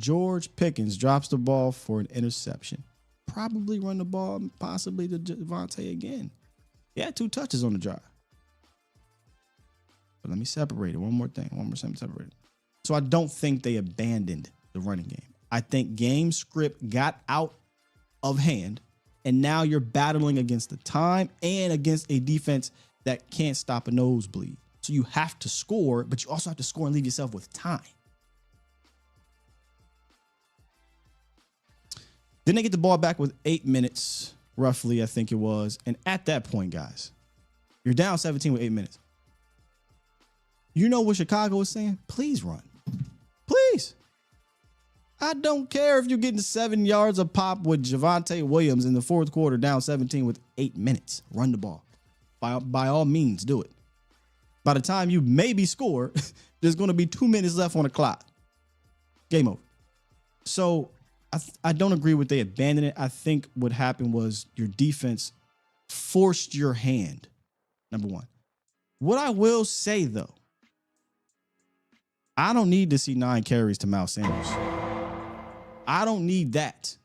George Pickens drops the ball for an interception. Probably run the ball possibly to Javonte again. He had 2 touches on the drive. But let me separate it. One more separate it. So I don't think they abandoned the running game. I think game script got out of hand, and now you're battling against the time and against a defense that can't stop a nosebleed. So you have to score, but you also have to score and leave yourself with time. Then they get the ball back with 8 minutes, roughly, I think it was. And at that point, guys, you're down 17 with 8 minutes. You know what Chicago is saying? Please run. Please. I don't care if you're getting 7 yards a pop with Javonte Williams in the fourth quarter, down 17 with 8 minutes. Run the ball. By all means, do it. By the time you maybe score, there's going to be 2 minutes left on the clock. Game over. So I don't agree with they abandoned it. I think what happened was your defense forced your hand, number one. What I will say, though, I don't need to see 9 carries to Miles Sanders. I don't need that.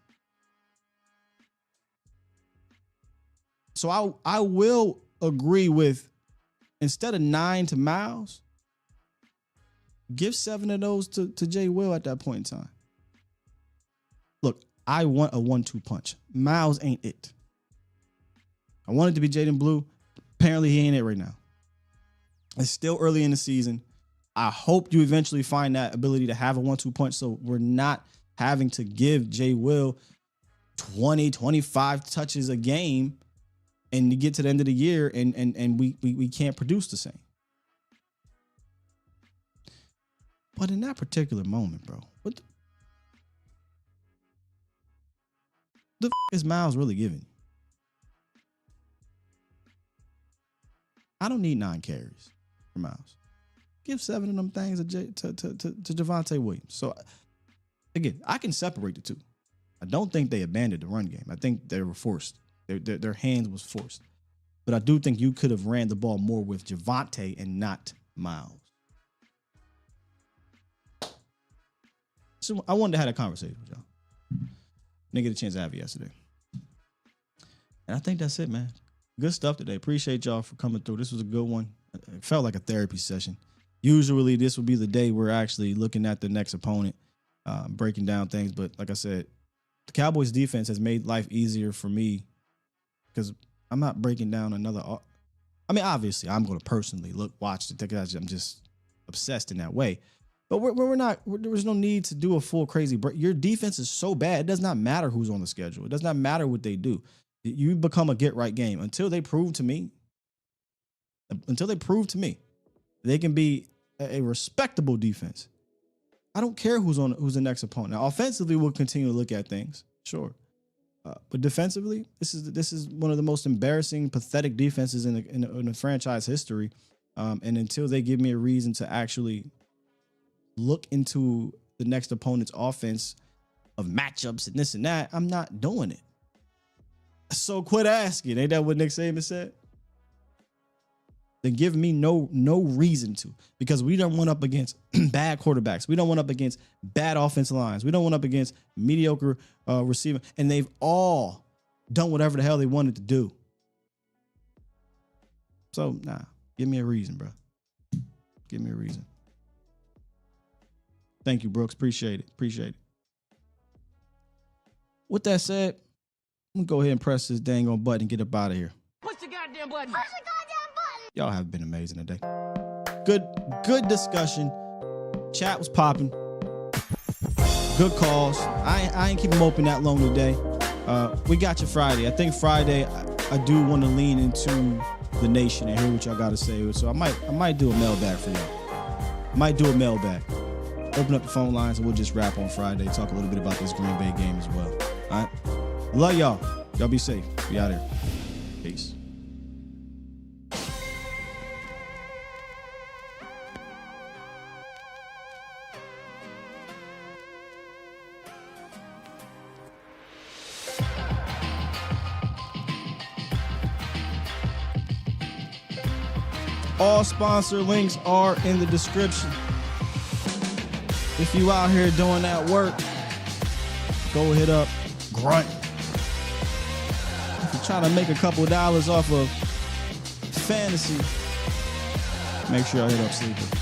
So I will agree with, instead of 9 to Miles, give 7 of those to Jay Will at that point in time. Look, I want a 1-2 punch. Miles ain't it. I want it to be Jaden Blue. Apparently, he ain't it right now. It's still early in the season. I hope you eventually find that ability to have a 1-2 punch so we're not having to give Jay Will 20, 25 touches a game and you get to the end of the year and we can't produce the same. But in that particular moment, bro, what the f is Miles really giving? I don't need 9 carries for Miles. Give 7 of them things to Javonte Williams. So, again, I can separate the two. I don't think they abandoned the run game. I think they were forced. Their hands was forced. But I do think you could have ran the ball more with Javonte and not Miles. So I wanted to have a conversation with y'all. Didn't get a chance to have it yesterday. And I think that's it, man. Good stuff today. Appreciate y'all for coming through. This was a good one. It felt like a therapy session. Usually this will be the day we're actually looking at the next opponent, breaking down things. But like I said, the Cowboys defense has made life easier for me because I'm not breaking down another. I mean, obviously, I'm going to personally watch the because I'm just obsessed in that way. But we're not. There's no need to do a full crazy break. Your defense is so bad. It does not matter who's on the schedule. It does not matter what they do. You become a get right game until they prove to me. Until they prove to me they can be a respectable defense. I don't care who's the next opponent. Now, offensively, we'll continue to look at things, sure, but defensively, this is one of the most embarrassing, pathetic defenses in the franchise history. And until they give me a reason to actually look into the next opponent's offense of matchups and this and that, I'm not doing it. So quit asking. Ain't that what Nick Saban said? Then give me no reason to, because we don't run up against bad quarterbacks. We don't run up against bad offensive lines. We don't run up against mediocre receiver, and they've all done whatever the hell they wanted to do. So give me a reason, bro. Give me a reason. Thank you, Brooks. Appreciate it. With that said, I'm gonna go ahead and press this dang on button and get up out of here. Push the goddamn button. Y'all have been amazing today. Good discussion. Chat was popping. Good calls. I ain't keep them open that long today. We got you Friday. I think Friday I do want to lean into the nation and hear what y'all got to say. So I might do a mailbag for y'all. Open up the phone lines and we'll just wrap on Friday. Talk a little bit about this Green Bay game as well. All right. Love y'all. Y'all be safe. We out here. Peace. All sponsor links are in the description. If you out here doing that work, go hit up Brunt. If you're trying to make a couple of dollars off of fantasy, make sure I hit up Sleeper.